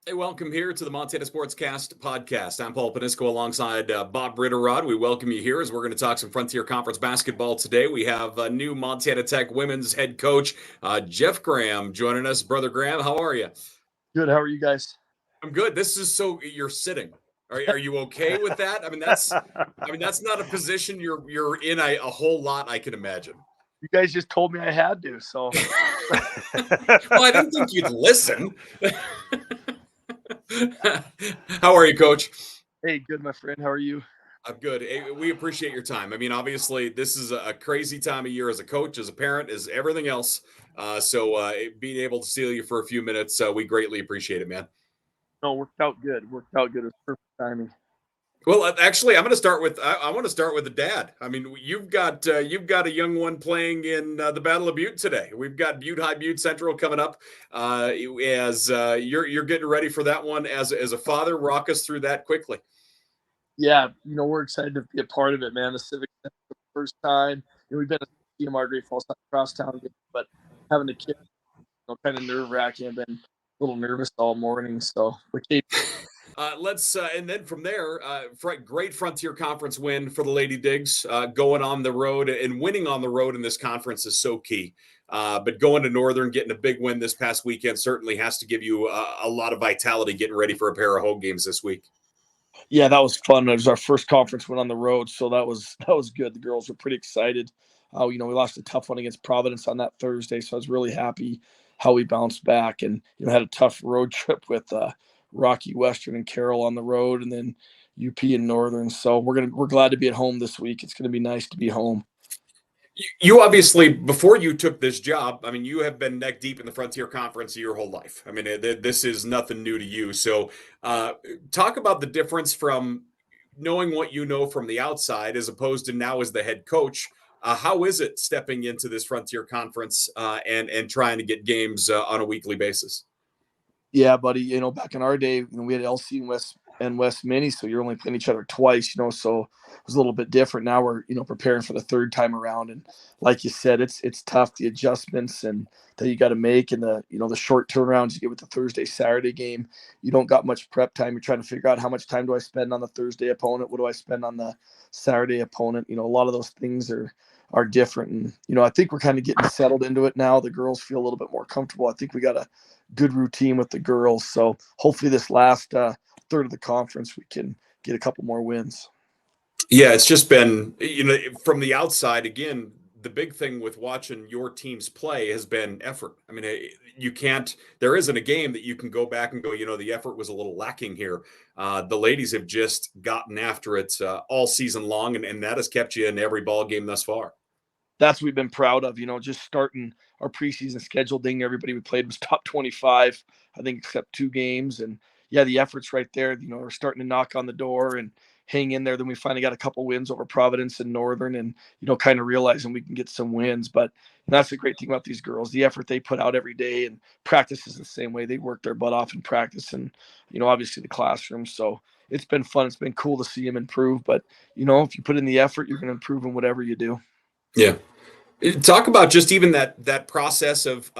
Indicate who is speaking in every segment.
Speaker 1: Hey, welcome here to the Montana Sportscast podcast. I'm Paul Panisco alongside Bob Britterod. We welcome you here as we're going to talk some Frontier Conference basketball today. We have new Montana Tech women's head coach, Jeff Graham, joining us. Brother Graham, how are you?
Speaker 2: Good. How are you guys?
Speaker 1: I'm good. This is so you're sitting. Are you okay with that? I mean that's not a position you're in a whole lot. I can imagine.
Speaker 2: You guys just told me I had to, so
Speaker 1: Well, I didn't think you'd listen. How are you, Coach?
Speaker 2: hey, good, my friend. How are you?
Speaker 1: I'm good. Hey, we appreciate your time. I mean, obviously, this is a crazy time of year as a coach, as a parent, as everything else. So being able to steal you for a few minutes, we greatly appreciate it, man.
Speaker 2: No, worked out good. Worked out good. It was perfect timing.
Speaker 1: Well, actually, I'm going to start with. I want to start with the dad. I mean, you've got a young one playing in the Battle of Butte today. We've got Butte High, Butte Central coming up. As you're getting ready for that one as a father, walk us through that quickly.
Speaker 2: Yeah, we're excited to be a part of it, man. The Civic Center for the first time. We've been to CMR Great Falls crosstown game, but having the kid, kind of nerve wracking. I've been a little nervous all morning. So, but Kate,
Speaker 1: Let's and then from there, great Frontier Conference win for the Lady Digs. Going on the road and winning on the road in this conference is so key. But going to Northern, getting a big win this past weekend certainly has to give you a lot of vitality getting ready for a pair of home games this week.
Speaker 2: yeah, that was fun. It was our first conference win on the road, so that was good. The girls were pretty excited. We lost a tough one against Providence on that Thursday, so I was really happy how we bounced back and had a tough road trip with Rocky Western and Carroll on the road, and then UP and Northern. So we're glad to be at home this week. It's gonna be nice to be home.
Speaker 1: You obviously, before you took this job, I mean, you have been neck deep in the Frontier Conference your whole life. I mean, this is nothing new to you. So, uh, talk about the difference from knowing what you know from the outside as opposed to now as the head coach. How is it stepping into this Frontier Conference and trying to get games on a weekly basis?
Speaker 2: Yeah, buddy. Back in our day, we had LC and West Mini, so you're only playing each other twice. So it was a little bit different. Now we're preparing for the third time around, and like you said, it's tough, the adjustments and that you got to make, and the short turnarounds you get with the Thursday Saturday game. You don't got much prep time. You're trying to figure out how much time do I spend on the Thursday opponent, what do I spend on the Saturday opponent. A lot of those things are different, and I think we're kind of getting settled into it now. The girls feel a little bit more comfortable. I think we got a good routine with the girls. So hopefully this last third of the conference, we can get a couple more wins.
Speaker 1: Yeah, it's just been, from the outside, again, the big thing with watching your teams play has been effort. I mean, you can't, there isn't a game that you can go back and go, the effort was a little lacking here. The ladies have just gotten after it all season long, and that has kept you in every ball game thus far.
Speaker 2: That's what we've been proud of. Just starting our preseason schedule thing. Everybody we played was top 25, I think, except two games. And yeah, the effort's right there. We're starting to knock on the door and hang in there. Then we finally got a couple wins over Providence and Northern, and kind of realizing we can get some wins. But that's the great thing about these girls, the effort they put out every day, and practice is the same way. They work their butt off in practice, and obviously the classroom. So it's been fun. It's been cool to see them improve. But if you put in the effort, you're going to improve in whatever you do.
Speaker 1: Yeah. Talk about just even that process of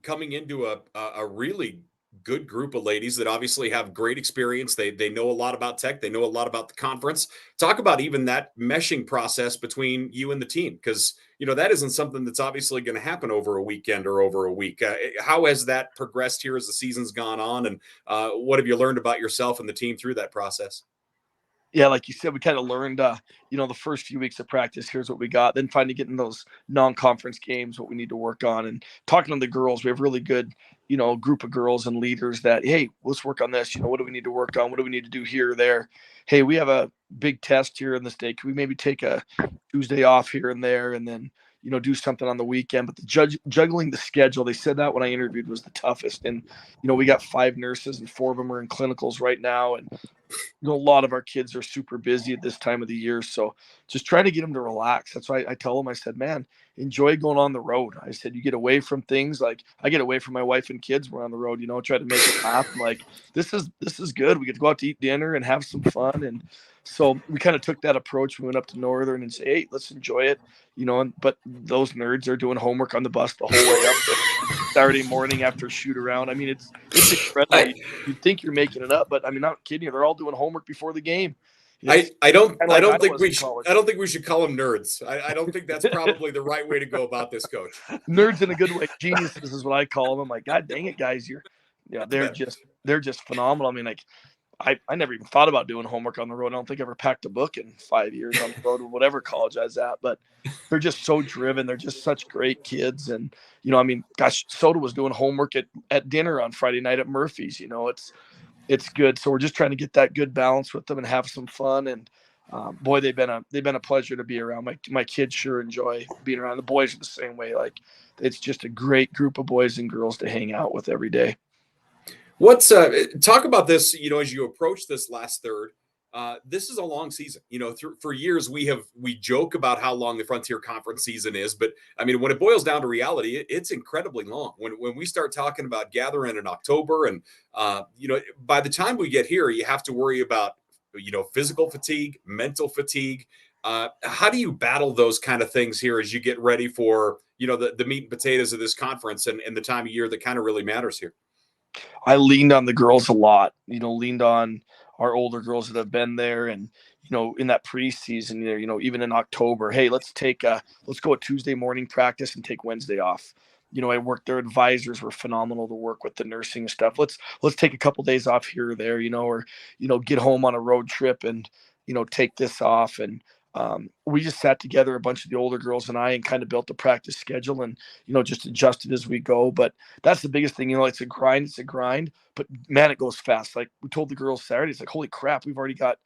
Speaker 1: coming into a really good group of ladies that obviously have great experience. They know a lot about tech. They know a lot about the conference. Talk about even that meshing process between you and the team, because that isn't something that's obviously going to happen over a weekend or over a week. How has that progressed here as the season's gone on, and what have you learned about yourself and the team through that process?
Speaker 2: Yeah, like you said, we kind of learned, the first few weeks of practice, here's what we got. Then finally getting those non-conference games, what we need to work on. And talking to the girls, we have really good, group of girls and leaders that, hey, let's work on this. What do we need to work on? What do we need to do here or there? Hey, we have a big test here in the state. Can we maybe take a Tuesday off here and there, and then, do something on the weekend? But the juggling the schedule, they said that when I interviewed, was the toughest. And, we got 5 nurses and 4 of them are in clinicals right now. And a lot of our kids are super busy at this time of the year. So just try to get them to relax. That's why I tell them, I said, man, enjoy going on the road. I said, you get away from things. Like I get away from my wife and kids. We're on the road, try to make it laugh. I'm like, this is good. We get to go out to eat dinner and have some fun. And so we kind of took that approach. We went up to Northern and say, hey, let's enjoy it. But those nerds are doing homework on the bus the whole way up there. Saturday morning after shoot around. I mean, it's incredible. You'd think you're making it up, but I mean, not kidding you. They're all doing homework before the game. It's
Speaker 1: I don't
Speaker 2: kind of
Speaker 1: I
Speaker 2: like
Speaker 1: don't
Speaker 2: I
Speaker 1: think
Speaker 2: was
Speaker 1: we
Speaker 2: in
Speaker 1: should
Speaker 2: college.
Speaker 1: I don't think we should call them nerds. I don't think that's probably the right way to go about this, Coach.
Speaker 2: Nerds in a good way. Geniuses is what I call them. I'm like, God dang it, guys, they're just phenomenal. I mean, like I never even thought about doing homework on the road. I don't think I ever packed a book in 5 years on the road or whatever college I was at, but they're just so driven. They're just such great kids. And, I mean, gosh, Soda was doing homework at dinner on Friday night at Murphy's. It's good. So we're just trying to get that good balance with them and have some fun. And boy, they've been a pleasure to be around. My kids sure enjoy being around. The boys are the same way. Like, it's just a great group of boys and girls to hang out with every day.
Speaker 1: What's talk about this? As you approach this last third, this is a long season. For years we joke about how long the Frontier Conference season is, but I mean, when it boils down to reality, it's incredibly long. When we start talking about gathering in October, and by the time we get here, you have to worry about physical fatigue, mental fatigue. How do you battle those kind of things here as you get ready for the meat and potatoes of this conference and the time of year that kind of really matters here?
Speaker 2: I leaned on the girls a lot, leaned on our older girls that have been there. And, in that preseason, even in October, hey, let's go a Tuesday morning practice and take Wednesday off. I worked, their advisors were phenomenal to work with, the nursing and stuff. Let's take a couple days off here or there, or, get home on a road trip and, take this off. And we just sat together, a bunch of the older girls and I, and kind of built the practice schedule and, just adjusted as we go. But that's the biggest thing, it's a grind, but man, it goes fast. Like we told the girls Saturday, it's like, holy crap, we've already got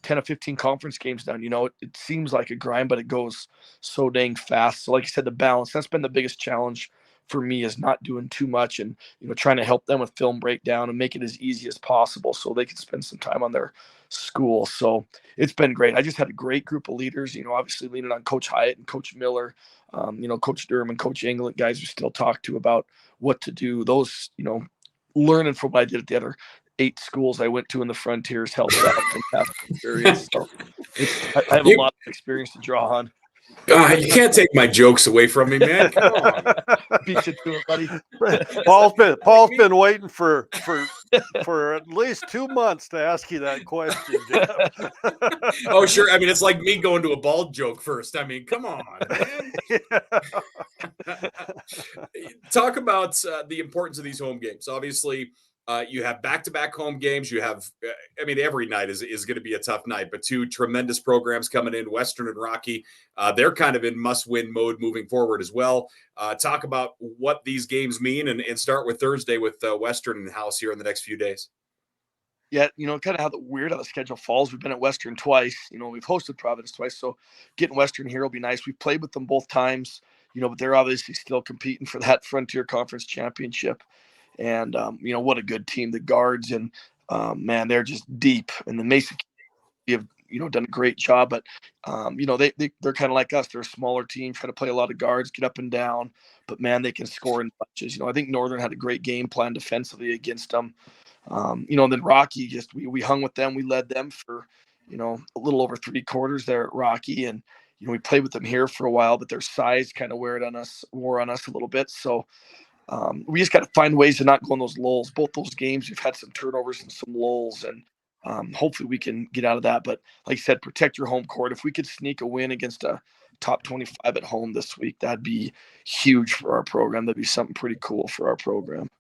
Speaker 2: 10 or 15 conference games done. It seems like a grind, but it goes so dang fast. So like you said, the balance, that's been the biggest challenge for me, is not doing too much and, trying to help them with film breakdown and make it as easy as possible so they can spend some time on their school. So it's been great. I just had a great group of leaders, obviously leaning on Coach Hyatt and Coach Miller, Coach Durham and Coach England, guys we still talk to about what to do. Those, learning from what I did at the other 8 schools I went to in the Frontiers helped out. Fantastic experience. So I have a lot of experience to draw on.
Speaker 1: You can't take my jokes away from me, man. Come on.
Speaker 2: Beat you to it, buddy.
Speaker 3: Paul's been waiting for at least 2 months to ask you that question, Jeff.
Speaker 1: Oh, sure. I mean, it's like me going to a bald joke first. I mean, come on, man. Talk about the importance of these home games. Obviously, you have back-to-back home games. You have, every night is going to be a tough night, but 2 tremendous programs coming in, Western and Rocky. They're kind of in must-win mode moving forward as well. Talk about what these games mean and start with Thursday with Western in the house here in the next few days.
Speaker 2: Yeah, kind of how the schedule falls. We've been at Western twice. We've hosted Providence twice, so getting Western here will be nice. We've played with them both times, but they're obviously still competing for that Frontier Conference championship. And, what a good team. The guards and, man, they're just deep. And the Mesa have, done a great job. But, they're kind of like us. They're a smaller team, trying to play a lot of guards, get up and down. But, man, they can score in bunches. I think Northern had a great game plan defensively against them. And then Rocky, we hung with them. We led them for, a little over 3 quarters there at Rocky. And, we played with them here for a while, but their size kind of wore on us a little bit. So, we just got to find ways to not go on those lulls. Both those games, we've had some turnovers and some lulls, and hopefully we can get out of that. But like I said, protect your home court. If we could sneak a win against a top 25 at home this week, that'd be huge for our program. That'd be something pretty cool for our program.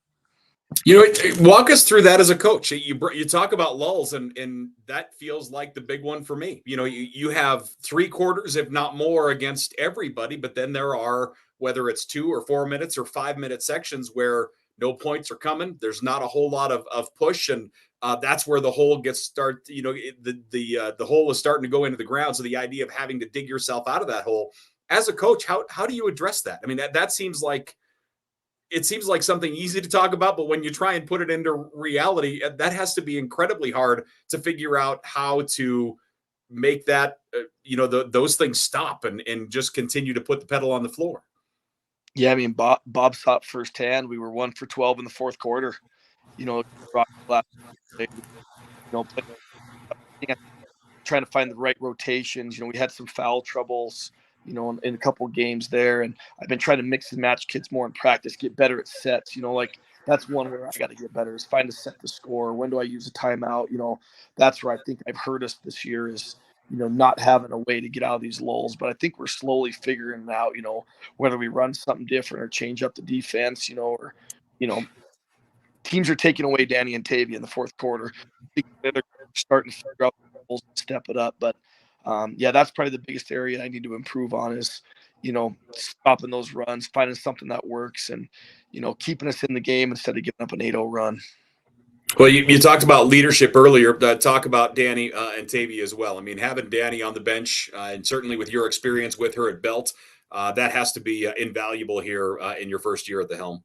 Speaker 1: Walk us through that as a coach. You talk about lulls, and that feels like the big one for me. You have 3 quarters, if not more, against everybody, but then there are, whether it's 2 or 4 minutes or 5-minute sections where no points are coming. There's not a whole lot of push, and that's where the hole gets started. The hole is starting to go into the ground. So the idea of having to dig yourself out of that hole as a coach, how do you address that? I mean, that seems like. It seems like something easy to talk about, but when you try and put it into reality, that has to be incredibly hard to figure out how to make that, those things stop and just continue to put the pedal on the floor.
Speaker 2: Yeah, I mean, Bob saw it firsthand. We were 1 for 12 in the 4th quarter. Trying to find the right rotations. We had some foul troubles in a couple of games there. And I've been trying to mix and match kids more in practice, get better at sets. Like that's one where I got to get better is find a set to score. When do I use a timeout? That's where I think I've hurt us this year is, not having a way to get out of these lulls. But I think we're slowly figuring it out, whether we run something different or change up the defense, or, teams are taking away Danny and Tavia in the fourth quarter. I think they're starting to figure out the lulls and step it up. But that's probably the biggest area I need to improve on is, stopping those runs, finding something that works and, keeping us in the game instead of giving up an 8-0 run.
Speaker 1: Well, you talked about leadership earlier. Talk about Danny and Tavia as well. I mean, having Danny on the bench, and certainly with your experience with her at Belt, that has to be invaluable here in your first year at the helm.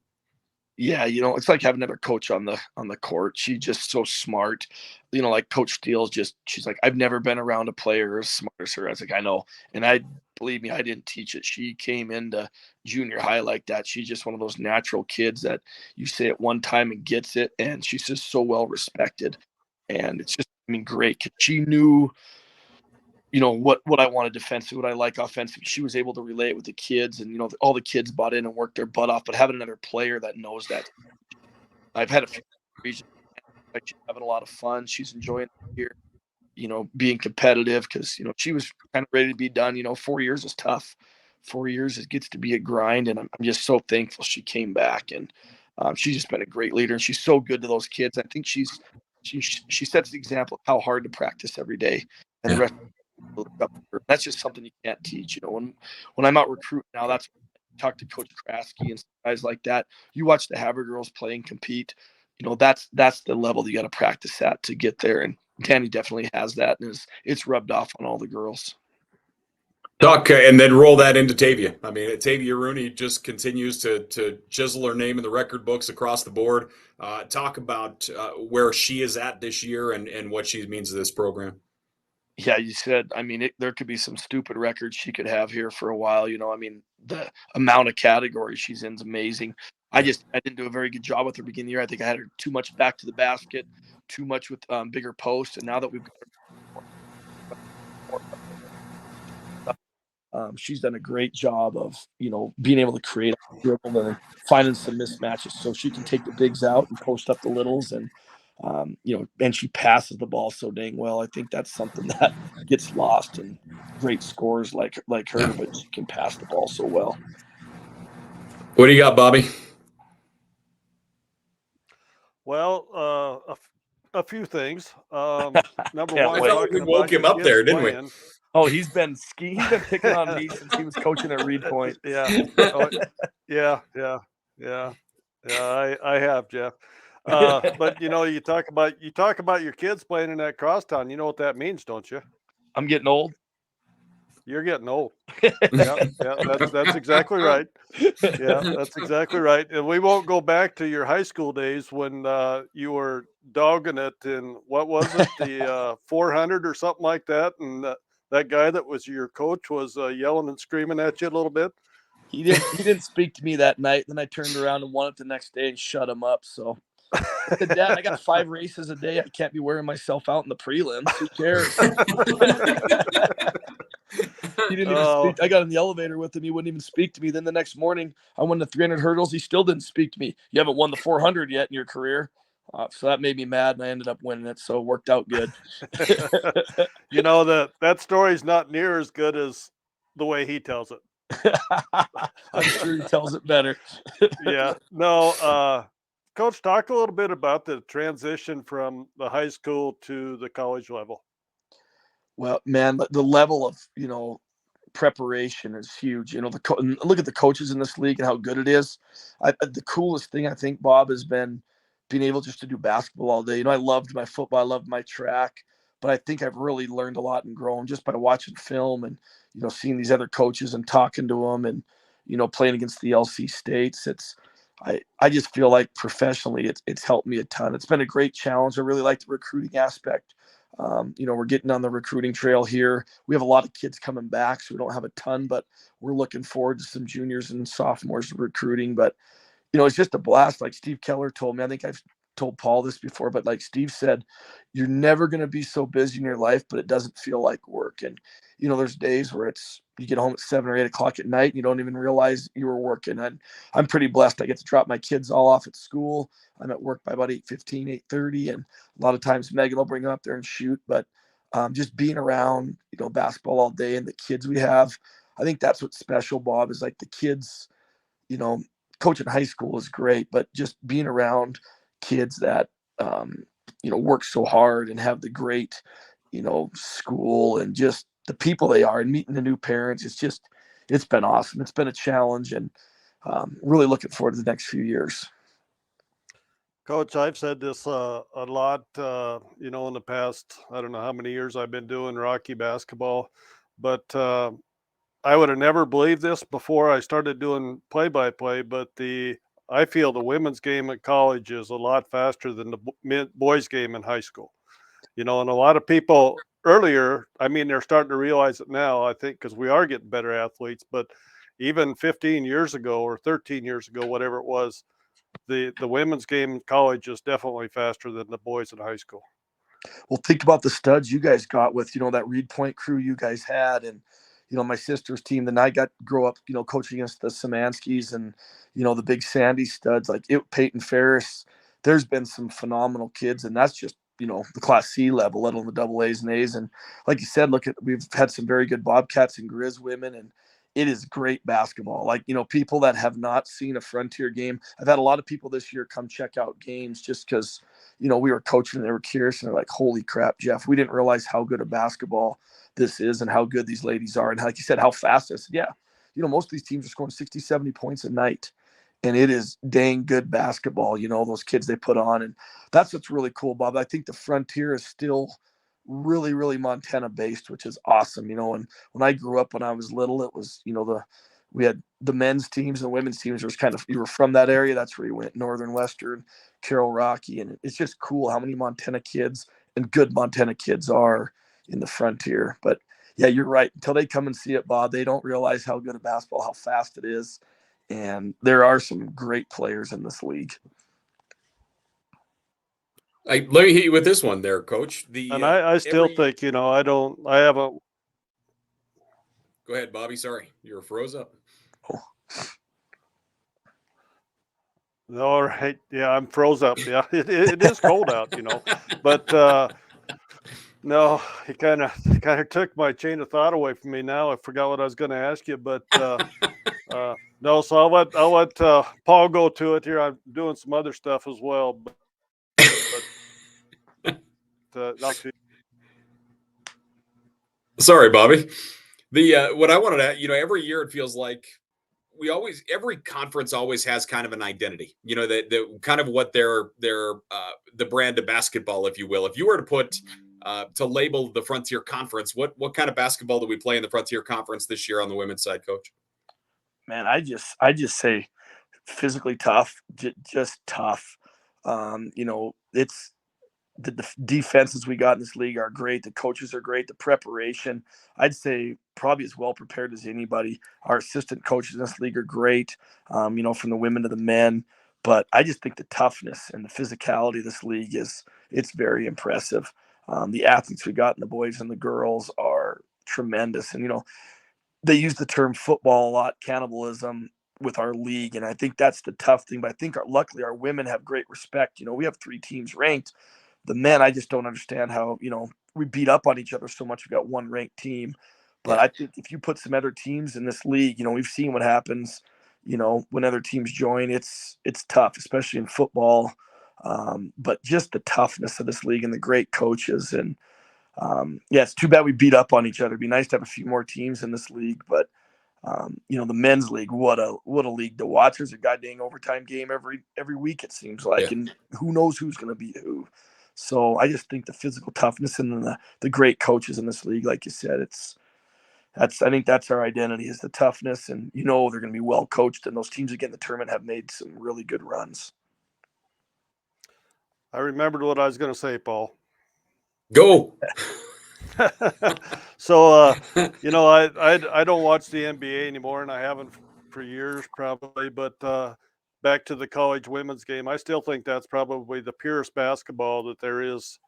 Speaker 2: Yeah, it's like having another coach on the court. She's just so smart. Like Coach Steele's she's like, I've never been around a player as smart as her. I was like, I know. And believe me, I didn't teach it. She came into junior high like that. She's just one of those natural kids that you say it one time and gets it. And she's just so well respected. And it's just, great. She knew, what I wanted defensively, what I like offensively. She was able to relate with the kids and, all the kids bought in and worked their butt off, but having another player that knows that. I've had a few regions, like she's having a lot of fun. She's enjoying it here, being competitive because, she was kind of ready to be done. 4 years is tough. 4 years, it gets to be a grind. And I'm just so thankful she came back and she's just been a great leader and she's so good to those kids. I think she sets the example of how hard to practice every day and the rest. That's just something you can't teach. When I'm out recruiting now, that's talk to Coach Krasky and guys like that. You watch the Haber girls play and compete. That's the level you got to practice at to get there. And Danny definitely has that, and it's rubbed off on all the girls.
Speaker 1: Talk and then roll that into Tavia. I mean, Tavia Rooney just continues to chisel her name in the record books across the board. Talk about where she is at this year and what she means to this program.
Speaker 2: Yeah, you said, there could be some stupid records she could have here for a while. The amount of categories she's in is amazing. I didn't do a very good job with her beginning of the year. I think I had her too much back to the basket, too much with bigger posts. And now that we've got her, she's done a great job of, being able to create a dribble and finding some mismatches so she can take the bigs out and post up the littles and, and she passes the ball so dang well. I think that's something that gets lost in great scores like her, but she can pass the ball so well.
Speaker 1: What do you got, Bobby?
Speaker 3: Well, a few things. Number one,
Speaker 1: I thought we woke him up there, didn't we?
Speaker 3: Oh,
Speaker 2: he's been picking on me since he was coaching at Reed Point.
Speaker 3: Yeah. Oh, yeah. I have, Jeff. But you talk about your kids playing in that crosstown. You know what that means, don't you?
Speaker 2: I'm getting old.
Speaker 3: You're getting old. Yeah, that's exactly right. Yeah, that's exactly right. And we won't go back to your high school days when you were dogging it in what was it, the 400 or something like that, and that guy that was your coach was yelling and screaming at you a little bit.
Speaker 2: He didn't speak to me that night. Then I turned around and won it the next day and shut him up. So. I said, Dad, I got 5 races a day. I can't be wearing myself out in the prelims. Who cares? He didn't even speak. I got in the elevator with him. He wouldn't even speak to me. Then the next morning, I won the 300 hurdles. He still didn't speak to me. You haven't won the 400 yet in your career. So that made me mad, and I ended up winning it. So it worked out good.
Speaker 3: That story's not near as good as the way he tells it.
Speaker 2: I'm sure he tells it better.
Speaker 3: Yeah. No, Coach, talk a little bit about the transition from the high school to the college level.
Speaker 2: Well, man, the level of, preparation is huge. Look at the coaches in this league and how good it is. The coolest thing I think, Bob, has been being able just to do basketball all day. I loved my football, I loved my track, but I think I've really learned a lot and grown just by watching film and, seeing these other coaches and talking to them and, playing against the LC States. I just feel like professionally it's helped me a ton. It's been a great challenge. I really like the recruiting aspect. We're getting on the recruiting trail here. We have a lot of kids coming back, so we don't have a ton, but we're looking forward to some juniors and sophomores recruiting. But, it's just a blast. Like Steve Keller told me, I think I've told Paul this before, but like Steve said, you're never going to be so busy in your life, but it doesn't feel like work. And, there's days where you get home at 7 or 8 o'clock at night and you don't even realize you were working. And I'm pretty blessed. I get to drop my kids all off at school. I'm at work by about 8:15, 8:30. And a lot of times Megan will bring them up there and shoot, but just being around, basketball all day and the kids we have, I think that's what's special, Bob, is like the kids, coaching high school is great, but just being around kids that, work so hard and have the great, school and just the people they are and meeting the new parents, it's been awesome. It's been a challenge, and really looking forward to the next few years.
Speaker 3: Coach, I've said this a lot, in the past, I don't know how many years I've been doing Rocky basketball, but I would have never believed this before I started doing play-by-play, but I feel the women's game at college is a lot faster than the boys' game in high school. And a lot of people earlier, I mean, they're starting to realize it now, I think, because we are getting better athletes, but even 15 years ago or 13 years ago, whatever it was, the women's game in college is definitely faster than the boys in high school.
Speaker 2: Well, think about the studs you guys got with, that Reed Point crew you guys had. And, my sister's team, then I got to grow up, coaching against the Szymanskis and, the big Sandy studs like Peyton Ferris. There's been some phenomenal kids, and that's just, the Class C level, let alone the double A's and A's. And like you said, we've had some very good Bobcats and Grizz women, and it is great basketball. Like, people that have not seen a Frontier game, I've had a lot of people this year come check out games just because, we were coaching and they were curious and they're like, holy crap, Jeff, we didn't realize how good a basketball this is and how good these ladies are. And like you said, how fast this, yeah. Most of these teams are scoring 60, 70 points a night. And it is dang good basketball, those kids they put on. And that's what's really cool, Bob. I think the Frontier is still really, really Montana based, which is awesome. And when I grew up, when I was little, it was, we had the men's teams and the women's teams. It was kind of, you were from that area. That's where you went, Northern, Western, Carroll, Rocky. And it's just cool how many Montana kids and good Montana kids are in the Frontier. But yeah, you're right. Until they come and see it, Bob, they don't realize how good a basketball, how fast it is. And there are some great players in this league.
Speaker 1: Let me hit you with this one there, Coach.
Speaker 3: I still think, I haven't.
Speaker 1: Go ahead, Bobby. Sorry, you were froze up.
Speaker 2: Oh.
Speaker 3: All right. Yeah, I'm froze up. Yeah, it is cold out, but no, he kind of took my chain of thought away from me. Now I forgot what I was going to ask you, but no. So I'll let Paul go to it here. I'm doing some other stuff as well, but not too.
Speaker 1: Sorry, Bobby. What I wanted to, every year it feels like every conference always has kind of an identity, the kind of what their the brand of basketball, if you will. If you were to put to label the Frontier Conference, what kind of basketball do we play in the Frontier Conference this year on the women's side, Coach?
Speaker 2: Man, I just say physically tough, just tough. It's the defenses we got in this league are great. The coaches are great. The preparation, I'd say, probably as well prepared as anybody. Our assistant coaches in this league are great, from the women to the men. But I just think the toughness and the physicality of this league it's very impressive. The athletes we got in the boys and the girls are tremendous. And, they use the term football a lot, cannibalism, with our league. And I think that's the tough thing. But I think luckily our women have great respect. We have 3 teams ranked. The men, I just don't understand how, we beat up on each other so much. We've got one ranked team. But I think if you put some other teams in this league, we've seen what happens, when other teams join. It's tough, especially in football. But just the toughness of this league and the great coaches. And it's too bad we beat up on each other. It'd be nice to have a few more teams in this league. But, the men's league, what a league to watch. There's a goddamn overtime game every week, it seems like. Yeah. And who knows who's going to beat who. So I just think the physical toughness and the great coaches in this league, like you said, I think that's our identity, is the toughness. And, they're going to be well coached. And those teams that get in the tournament have made some really good runs.
Speaker 3: I remembered what I was going to say, Paul.
Speaker 1: Go.
Speaker 3: So, I don't watch the NBA anymore, and I haven't for years probably. But back to the college women's game, I still think that's probably the purest basketball that there is,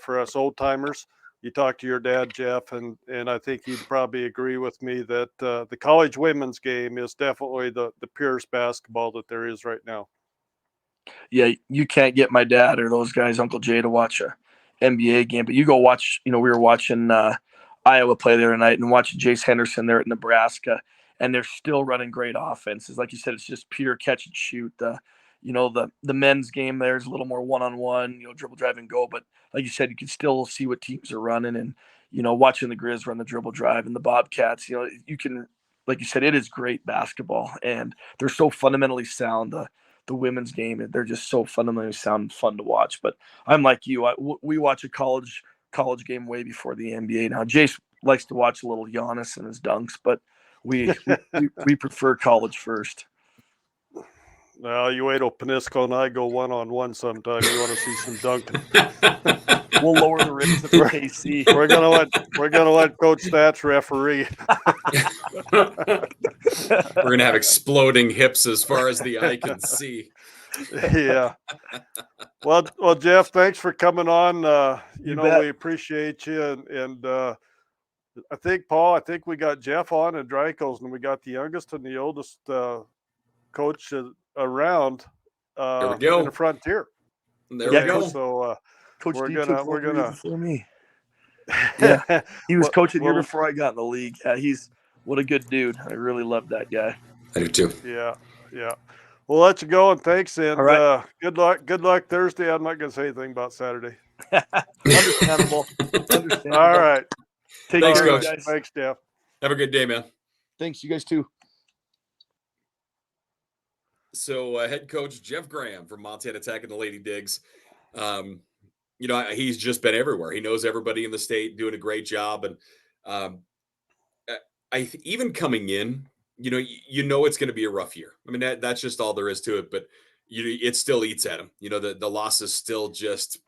Speaker 3: for us old timers. You talk to your dad, Jeff, and I think he'd probably agree with me that the college women's game is definitely the purest basketball that there is right now.
Speaker 2: Yeah, you can't get my dad or those guys, Uncle Jay, to watch a NBA game, but you go watch. We were watching Iowa play the other night and watching Jace Henderson there at Nebraska, and they're still running great offenses. Like you said, it's just pure catch and shoot. The men's game there's a little more one-on-one, dribble, drive, and go. But like you said, you can still see what teams are running, and watching the Grizz run the dribble drive and the Bobcats. You can, like you said, it is great basketball, and they're so fundamentally sound. The women's game, they're just so fundamentally sound and fun to watch. But I'm like you, we watch a college game way before the NBA. Now Jace likes to watch a little Giannis and his dunks, but we prefer college first.
Speaker 3: Well, you wait till Panisco and I go one-on-one sometime. You want to see some dunking?
Speaker 2: We'll lower the rims at the KC.
Speaker 3: We're gonna let Coach Thatch referee.
Speaker 1: We're gonna have exploding hips as far as the eye can see.
Speaker 3: Yeah. Well, Jeff, thanks for coming on. We appreciate you, and I think Paul, we got Jeff on and Dreikosen, and we got the youngest and the oldest coach around
Speaker 1: There we go.
Speaker 3: in the Frontier.
Speaker 1: There we go.
Speaker 3: So
Speaker 2: Coach
Speaker 3: we're
Speaker 2: D
Speaker 3: gonna
Speaker 2: before me. Yeah, he was coaching here before I got in the league. What a good dude. I really love that guy.
Speaker 1: I do too.
Speaker 3: Yeah. We'll let you go, and thanks, and
Speaker 2: all right.
Speaker 3: Good luck Thursday. I'm not going to say anything about Saturday.
Speaker 2: Understandable.
Speaker 3: All right.
Speaker 1: Thanks,
Speaker 2: care,
Speaker 1: Coach.
Speaker 2: guys.
Speaker 3: Thanks, Jeff.
Speaker 1: Have a good day, man.
Speaker 2: Thanks, you guys too.
Speaker 1: So head coach Jeff Graham from Montana Tech and the Lady Digs. He's just been everywhere. He knows everybody in the state, doing a great job. And even coming in, it's going to be a rough year. I mean, that's just all there is to it. But it still eats at him. The loss is still just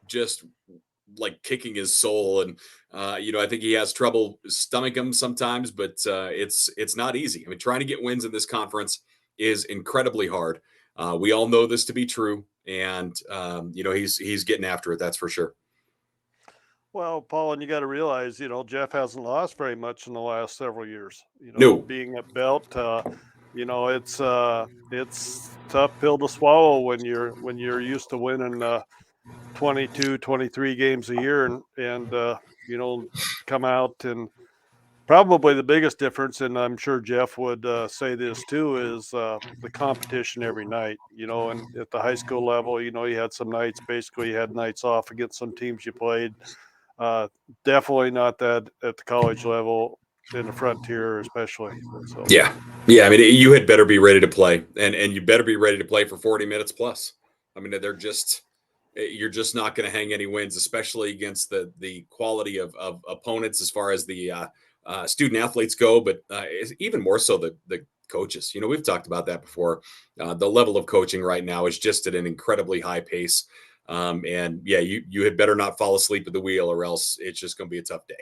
Speaker 1: like kicking his soul. And I think he has trouble stomaching them sometimes. But it's not easy. I mean, trying to get wins in this conference is incredibly hard. We all know this to be true. And, he's getting after it. That's for sure.
Speaker 3: Well, Paul, and you got to realize, Jeff hasn't lost very much in the last several years.
Speaker 1: No.
Speaker 3: Being at Belt, it's tough pill to swallow when you're used to winning 22, 23 games a year and come out and probably the biggest difference, and I'm sure Jeff would say this too, is the competition every night, and at the high school level, you had some nights, basically you had nights off against some teams you played. Definitely not that at the college level, in the Frontier especially. So.
Speaker 1: Yeah. I mean, you had better be ready to play, and you better be ready to play for 40 minutes plus. I mean, you're just not going to hang any wins, especially against the quality of opponents as far as the student athletes go, but even more so the coaches. We've talked about that before. The level of coaching right now is just at an incredibly high pace. And yeah, you had better not fall asleep at the wheel, or else it's just going to be a tough day.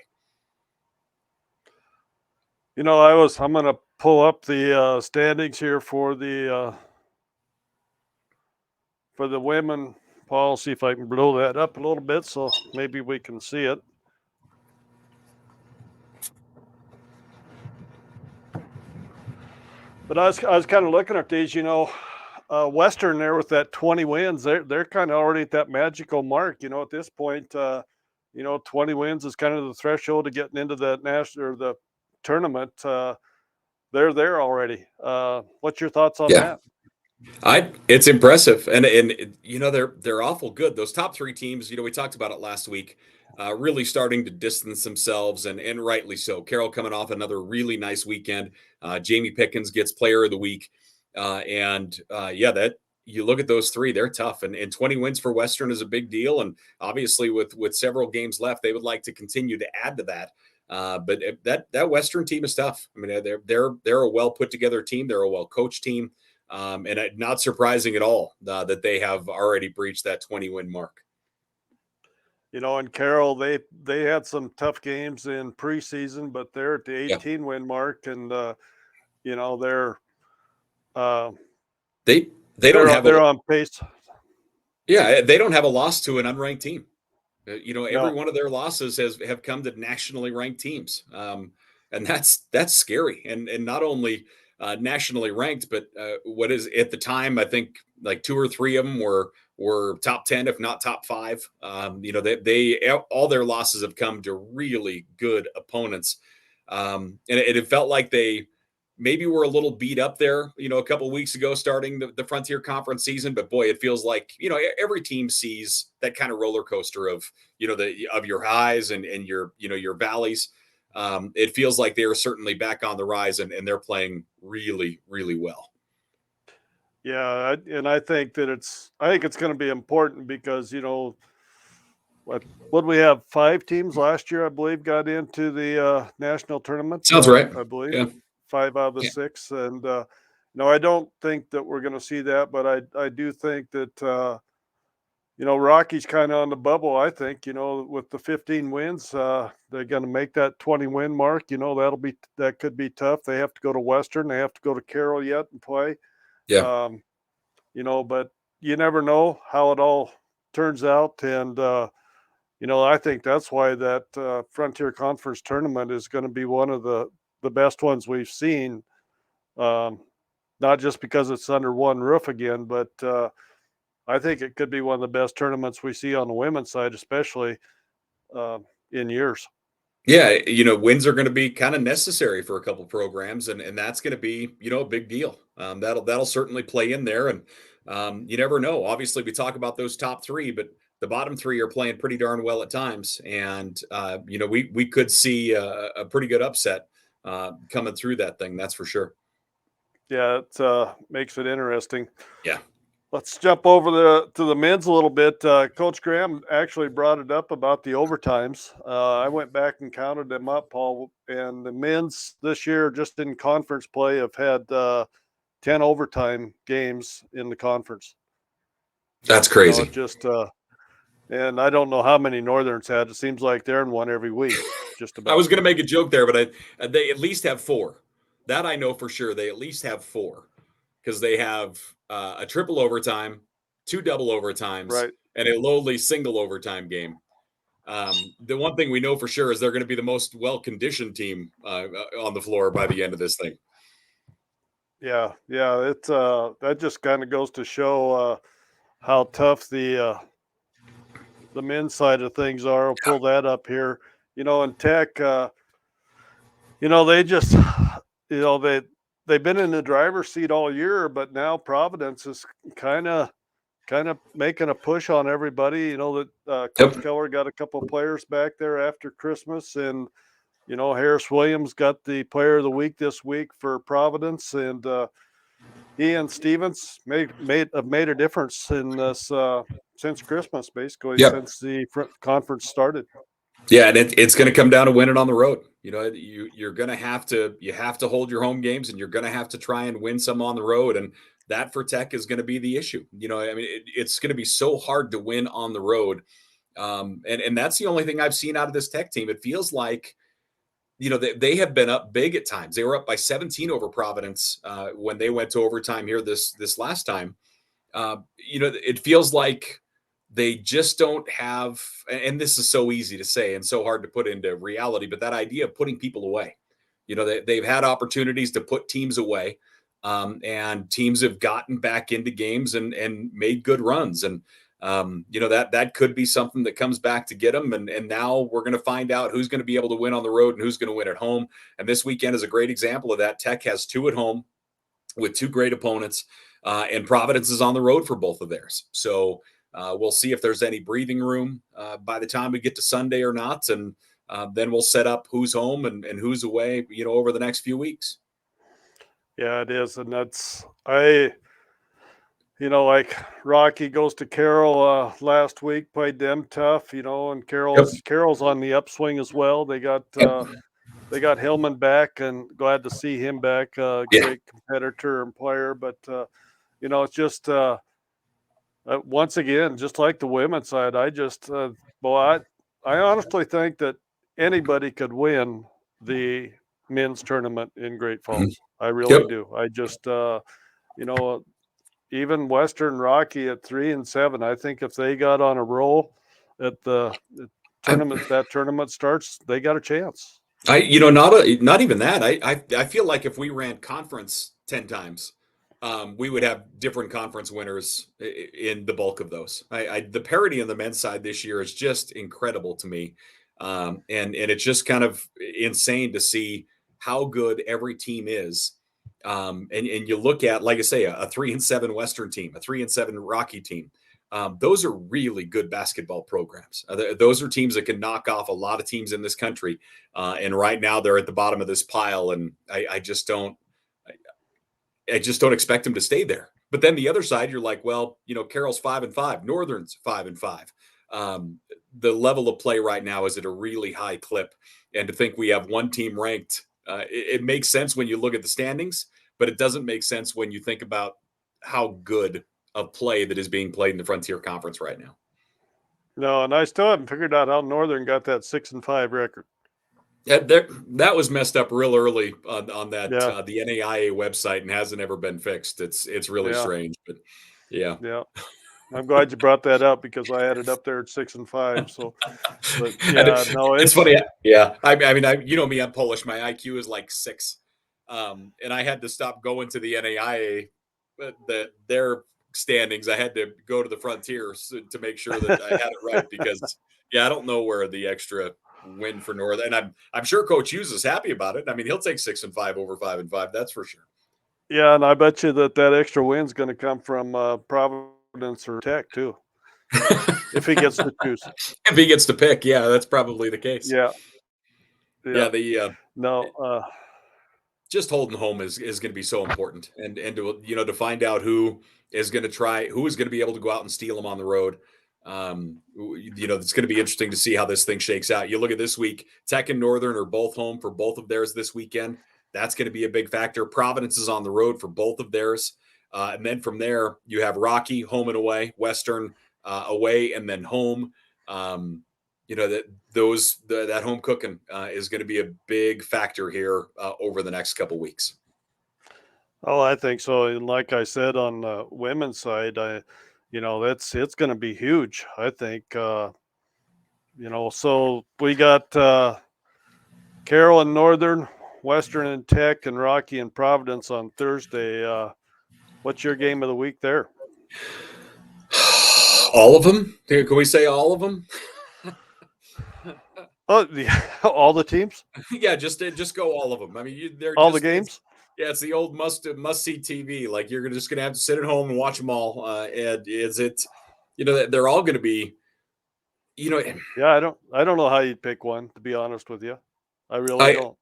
Speaker 3: I'm going to pull up the standings here for the women. Paul, see if I can blow that up a little bit so maybe we can see it. But I was kind of looking at these, Western there with that 20 wins, they're kind of already at that magical mark, at this point, 20 wins is kind of the threshold to getting into the national or the tournament. They're there already. What's your thoughts on that?
Speaker 1: It's impressive. And they're awful good. Those top three teams, we talked about it last week, really starting to distance themselves, and rightly so. Carroll coming off another really nice weekend. Jamie Pickens gets player of the week. That you look at those three, they're tough, and 20 wins for Western is a big deal. And obviously with several games left, they would like to continue to add to that. But that Western team is tough. I mean, they're a well put together team. They're a well coached team. And not surprising at all that they have already breached that 20 win mark.
Speaker 3: And Carroll, they had some tough games in preseason, but they're at the 18 win mark, and they're
Speaker 1: they don't have
Speaker 3: they're on pace.
Speaker 1: they don't have a loss to an unranked team. Every
Speaker 3: No.
Speaker 1: one of their losses have come to nationally ranked teams, and that's scary. And not only nationally ranked, but what is at the time, I think like 2 or 3 of them were top 10, if not top 5. They all their losses have come to really good opponents, and it felt like they maybe were a little beat up there, a couple of weeks ago, starting the Frontier Conference season. But boy, it feels like every team sees that kind of roller coaster of of your highs and your valleys. It feels like they are certainly back on the rise, and they're playing really, really well.
Speaker 3: Yeah, and I think it's going to be important because what we have 5 teams last year, I believe, got into the national tournament.
Speaker 1: Sounds right.
Speaker 3: I believe
Speaker 1: Yeah.
Speaker 3: 5 out of the 6, and no, I don't think that we're going to see that, but I do think that Rocky's kind of on the bubble. I think with the 15 wins, they're going to make that 20 win mark. That could be tough. They have to go to Western. They have to go to Carroll yet and play.
Speaker 1: Yeah.
Speaker 3: But you never know how it all turns out. And, I think that's why that Frontier Conference tournament is going to be one of the best ones we've seen. Not just because it's under one roof again, but I think it could be one of the best tournaments we see on the women's side, especially in years.
Speaker 1: Yeah, wins are going to be kind of necessary for a couple programs, and that's going to be a big deal. That'll certainly play in there, and you never know. Obviously, we talk about those top 3, but the bottom 3 are playing pretty darn well at times, and we could see a pretty good upset coming through that thing. That's for sure.
Speaker 3: Yeah, it makes it interesting.
Speaker 1: Yeah.
Speaker 3: Let's jump over to the men's a little bit. Coach Graham actually brought it up about the overtimes. I went back and counted them up, Paul, and the men's this year, just in conference play, have had 10 overtime games in the conference.
Speaker 1: That's crazy.
Speaker 3: And I don't know how many Northerns had. It seems like they're in one every week, just about.
Speaker 1: I was going to make a joke there, but they at least have 4. That I know for sure. They at least have 4 because they have a triple overtime, 2 double overtimes,
Speaker 3: right,
Speaker 1: and a lowly single overtime game. The one thing we know for sure is they're going to be the most well-conditioned team on the floor by the end of this thing.
Speaker 3: Yeah. It's that just kind of goes to show how tough the men's side of things are. I'll pull that up here. In Tech, they just, they've been in the driver's seat all year, but now Providence is kind of making a push on everybody. That Coach Keller got a couple of players back there after Christmas, and Harris Williams got the Player of the Week this week for Providence, and he and Stevens have made a difference in this since Christmas, basically since the conference started.
Speaker 1: Yeah, and it's going to come down to winning on the road. You're going to have to hold your home games, and you're going to have to try and win some on the road, and that for Tech is going to be the issue. It's going to be so hard to win on the road, and that's the only thing I've seen out of this Tech team. It feels like they have been up big at times. They were up by 17 over Providence when they went to overtime here this last time. It feels like they just don't have, and this is so easy to say and so hard to put into reality, but that idea of putting people away. They've had opportunities to put teams away, and teams have gotten back into games and made good runs. And that could be something that comes back to get them. And now we're going to find out who's going to be able to win on the road and who's going to win at home. And this weekend is a great example of that. Tech has 2 at home with 2 great opponents, and Providence is on the road for both of theirs. So we'll see if there's any breathing room by the time we get to Sunday or not. And then we'll set up who's home and who's away, over the next few weeks.
Speaker 3: Yeah, it is. And like Rocky goes to Carroll last week, played them tough, and Carroll's on the upswing as well. They got Hillman back, and glad to see him back. Great competitor and player, but it's just once again, just like the women's side, I honestly think that anybody could win the men's tournament in Great Falls. I really do. I just even Western Rocky at 3-7. I think if they got on a roll at the tournament, that tournament starts, they got a chance.
Speaker 1: Not even that. I feel like if we ran conference 10 times, we would have different conference winners in the bulk of those. The parity on the men's side this year is just incredible to me, and it's just kind of insane to see how good every team is. And you look at, like I say, a 3-7 Western team, a 3-7 Rocky team. Those are really good basketball programs. Those are teams that can knock off a lot of teams in this country. And right now they're at the bottom of this pile, and I just don't expect them to stay there. But then the other side, you're like, well, Carroll's 5-5, Northern's 5-5. The level of play right now is at a really high clip, and to think we have one team ranked, it makes sense when you look at the standings, but it doesn't make sense when you think about how good of play that is being played in the Frontier Conference right now.
Speaker 3: No, and I still haven't figured out how Northern got that 6-5 record.
Speaker 1: That was messed up real early on that the NAIA website and hasn't ever been fixed. It's really strange, but yeah.
Speaker 3: I'm glad you brought that up because I had it up there at 6-5. So, but yeah, no,
Speaker 1: it's funny. Yeah, I mean, you know me, I'm Polish. My IQ is like 6, and I had to stop going to the NAIA, their standings. I had to go to the Frontiers to make sure that I had it right because I don't know where the extra win for Northern, and I'm sure Coach Hughes is happy about it. I mean, he'll take 6-5 over 5-5. That's for sure.
Speaker 3: Yeah, and I bet you that extra win's going to come from Providence or Tech too, if he gets to choose.
Speaker 1: If he gets to pick, that's probably the case.
Speaker 3: Yeah.
Speaker 1: Just holding home is going to be so important, and to find out who is going to be able to go out and steal them on the road. It's going to be interesting to see how this thing shakes out. You look at this week, Tech and Northern are both home for both of theirs this weekend. That's going to be a big factor. Providence is on the road for both of theirs. And then from there, you have Rocky home and away, Western away, and then home. That home cooking is going to be a big factor here over the next couple weeks.
Speaker 3: Oh, I think so. And like I said, on the women's side, it's going to be huge. I think, so we got Carroll and Northern, Western and Tech, and Rocky and Providence on Thursday. What's your game of the week there?
Speaker 1: All of them? Can we say all of them?
Speaker 3: Oh, yeah, all the teams?
Speaker 1: Yeah, just go all of them. I mean, they're
Speaker 3: all the games.
Speaker 1: It's the old must see TV. Like you're just gonna have to sit at home and watch them all. And they're all gonna be.
Speaker 3: Yeah, I don't know how you'd pick one, to be honest with you. I really don't.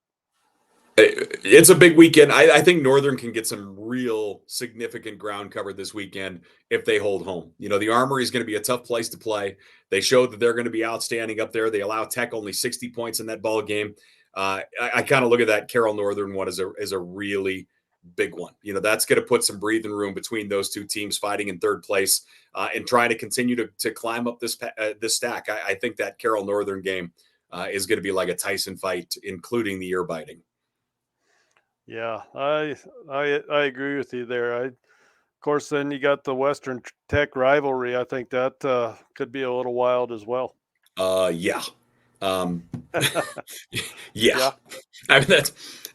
Speaker 1: It's a big weekend. I think Northern can get some real significant ground covered this weekend if they hold home. The Armory is going to be a tough place to play. They showed that they're going to be outstanding up there. They allow Tech only 60 points in that ball game. I kind of look at that Carroll Northern one as a really big one. That's going to put some breathing room between those two teams fighting in third place and trying to continue to climb up this stack. I think that Carroll Northern game is going to be like a Tyson fight, including the ear biting.
Speaker 3: Yeah, I agree with you there. Of course, then you got the Western Tech rivalry. I think that could be a little wild as well.
Speaker 1: Yeah. Yeah. I mean,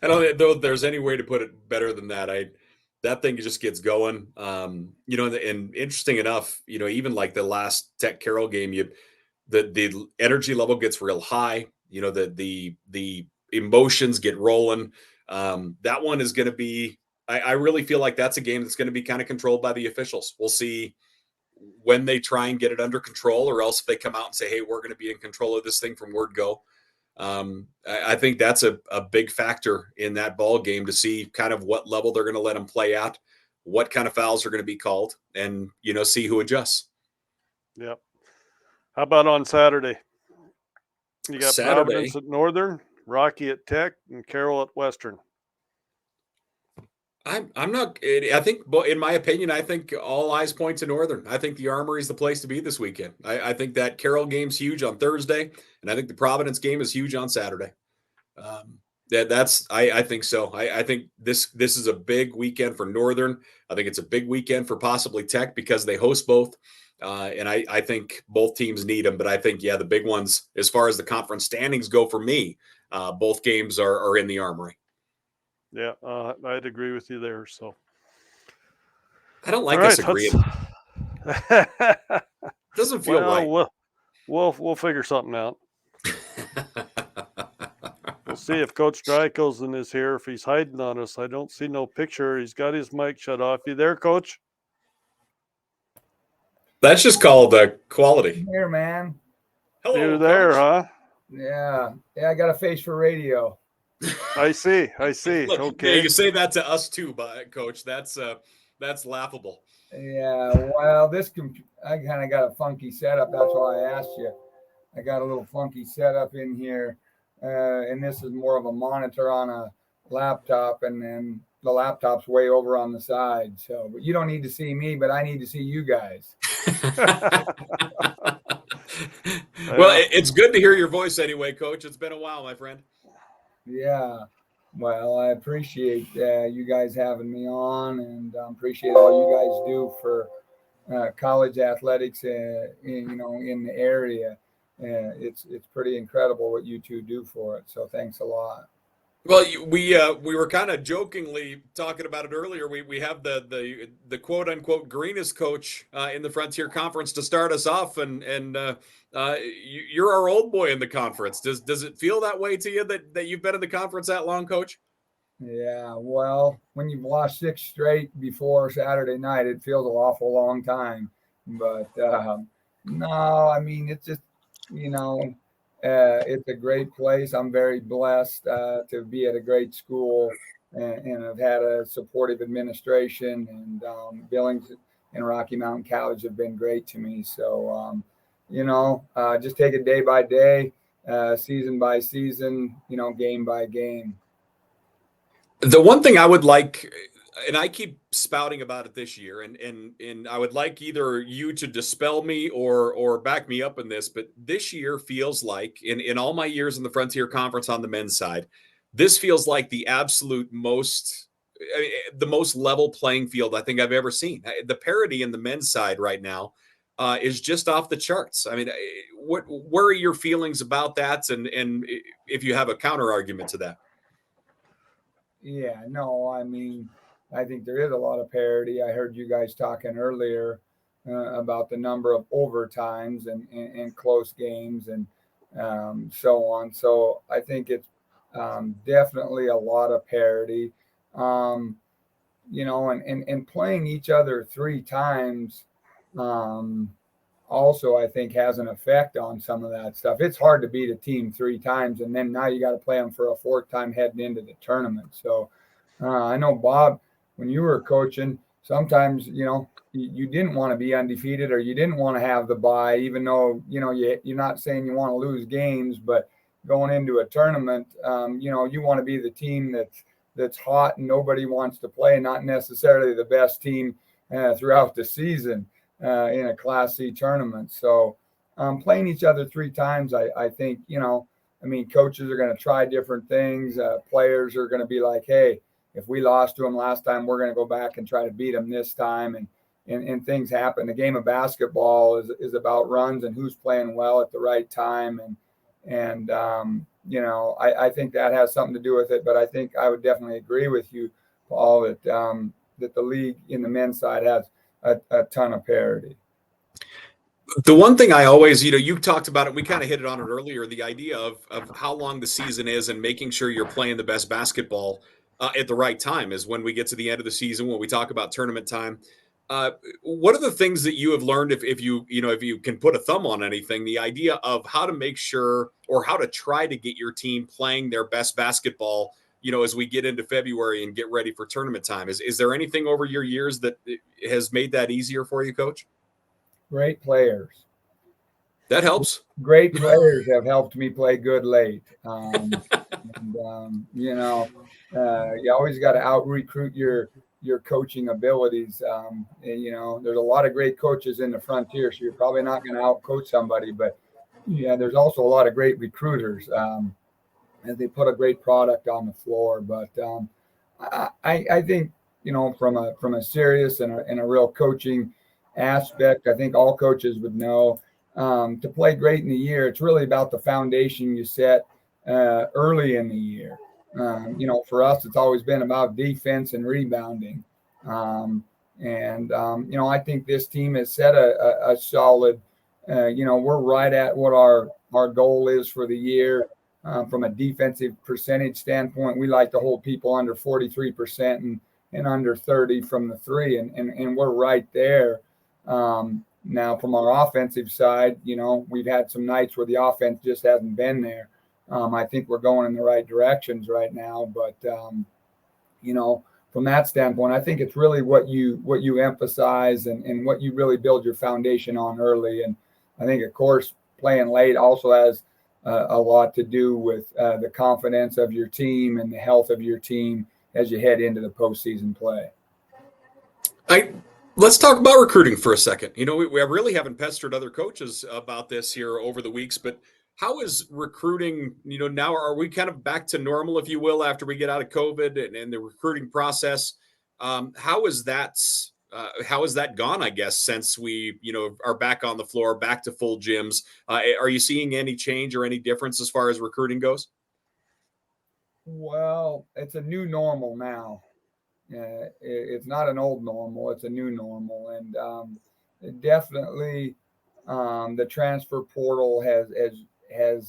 Speaker 1: I don't know if there's any way to put it better than that. That thing just gets going. And interesting enough, even like the last Tech Carroll game, the energy level gets real high. The emotions get rolling. That one is going to be, I really feel like that's a game that's going to be kind of controlled by the officials. We'll see when they try and get it under control, or else if they come out and say, hey, we're going to be in control of this thing from word go. I think that's a big factor in that ball game to see kind of what level they're going to let them play at, what kind of fouls are going to be called, and, see who adjusts.
Speaker 3: Yep. How about on Saturday? You got
Speaker 1: Saturday,
Speaker 3: Providence at Northern, Rocky at Tech, and Carroll at Western.
Speaker 1: I'm not. I think, in my opinion, I think all eyes point to Northern. I think the Armory is the place to be this weekend. I think that Carroll game's huge on Thursday, and I think the Providence game is huge on Saturday. Yeah, I think so. I think this is a big weekend for Northern. I think it's a big weekend for possibly Tech because they host both. And I think both teams need them. But I think, yeah, the big ones, as far as the conference standings go for me, both games are in the Armory.
Speaker 3: Yeah, I'd agree with you there. So,
Speaker 1: I don't
Speaker 3: all
Speaker 1: like us
Speaker 3: right,
Speaker 1: agreeing. Doesn't feel right.
Speaker 3: well, we'll figure something out. We'll see if Coach Dreikosen is here. If he's hiding on us, I don't see no picture. He's got his mic shut off. You there, Coach?
Speaker 1: That's just called quality.
Speaker 4: I'm here, man.
Speaker 1: Hello,
Speaker 3: You're there,
Speaker 1: Coach.
Speaker 3: huh?
Speaker 4: Yeah, I got a face for radio.
Speaker 3: I see.
Speaker 1: Look,
Speaker 3: Okay.
Speaker 1: you say that to us too, Coach. That's laughable.
Speaker 4: Yeah, well, I kind of got a funky setup. That's why I asked you. I got a little funky setup in here, and this is more of a monitor on a laptop, and then the laptop's way over on the side. So, but you don't need to see me, but I need to see you guys.
Speaker 1: Well, it's good to hear your voice anyway, Coach. It's been a while, my friend.
Speaker 4: Yeah. Well, I appreciate you guys having me on, and appreciate all you guys do for college athletics, in the area. It's pretty incredible what you two do for it. So thanks a lot.
Speaker 1: Well, we were kind of jokingly talking about it earlier. We have the quote unquote greenest coach in the Frontier Conference to start us off, and you're our old boy in the conference. Does it feel that way to you that you've been in the conference that long, Coach?
Speaker 4: Yeah, well, when you've lost 6 straight before Saturday night, it feels an awful long time. But no, I mean, it's just, it's a great place. I'm very blessed to be at a great school, and I've had a supportive administration, and Billings and Rocky Mountain College have been great to me. So, just take it day by day, season by season, game by game.
Speaker 1: The one thing I would like, and I keep spouting about it this year, and I would like either you to dispel me or back me up in this, but this year feels like in all my years in the Frontier Conference on the men's side, this feels like the absolute most the most level playing field I think I've ever seen. The parity in the men's side right now is just off the charts. I mean, where are your feelings about that, and if you have a counter argument to that?
Speaker 4: Yeah, no, I mean, I think there is a lot of parity. I heard you guys talking earlier about the number of overtimes and close games and so on. So I think it's definitely a lot of parity. Um, and playing each other 3 times also I think has an effect on some of that stuff. It's hard to beat a team 3 times, and then now you got to play them for a 4th time heading into the tournament. So I know, Bob, when you were coaching, sometimes you didn't want to be undefeated, or you didn't want to have the bye, even though you're not saying you want to lose games, but going into a tournament, you want to be the team that's hot and nobody wants to play, not necessarily the best team throughout the season in a Class C tournament. So playing each other 3 times, I think, coaches are going to try different things. Players are going to be like, hey, if we lost to them last time, we're going to go back and try to beat them this time. And things happen. The game of basketball is about runs and who's playing well at the right time. And I think that has something to do with it. But I think I would definitely agree with you, Paul, that the league in the men's side has a ton of parity.
Speaker 1: The one thing I always, you talked about it, we kind of hit it on it earlier, the idea of how long the season is and making sure you're playing the best basketball at the right time is when we get to the end of the season, when we talk about tournament time. What are the things that you have learned, if you can put a thumb on anything, the idea of how to make sure or how to try to get your team playing their best basketball, as we get into February and get ready for tournament time? Is there anything over your years that has made that easier for you, Coach?
Speaker 4: Great players.
Speaker 1: That helps.
Speaker 4: Great players have helped me play good late. You always got to out recruit your coaching abilities. There's a lot of great coaches in the Frontier, so you're probably not going to out coach somebody, but there's also a lot of great recruiters. as they put a great product on the floor. But I think, from a serious and a real coaching aspect, I think all coaches would know, to play great in the year, it's really about the foundation you set early in the year. For us, it's always been about defense and rebounding. I think this team has set a solid, we're right at what our goal is for the year. From a defensive percentage standpoint, we like to hold people under 43% and under 30 from the three, and we're right there. Now, from our offensive side, we've had some nights where the offense just hasn't been there. I think we're going in the right directions right now, but from that standpoint, I think it's really what you emphasize and what you really build your foundation on early. And I think, of course, playing late also has a lot to do with the confidence of your team and the health of your team as you head into the postseason play.
Speaker 1: Let's talk about recruiting for a second. We really haven't pestered other coaches about this here over the weeks, but how is recruiting, now are we kind of back to normal, if you will, after we get out of COVID and the recruiting process? How is that gone, I guess, since we, are back on the floor, back to full gyms? Are you seeing any change or any difference as far as recruiting goes?
Speaker 4: Well, it's a new normal now. It's not an old normal, it's a new normal. And definitely the transfer portal has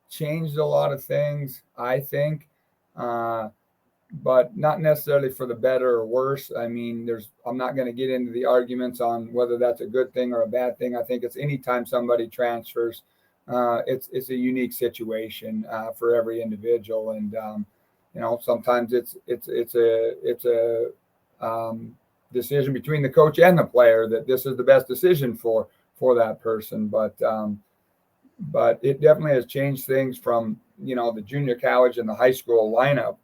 Speaker 4: changed a lot of things, I think, but not necessarily for the better or worse. I mean, I'm not going to get into the arguments on whether that's a good thing or a bad thing. I think it's anytime somebody transfers, it's a unique situation for every individual, and sometimes it's a decision between the coach and the player that this is the best decision for that person. But it definitely has changed things from the junior college and the high school lineup,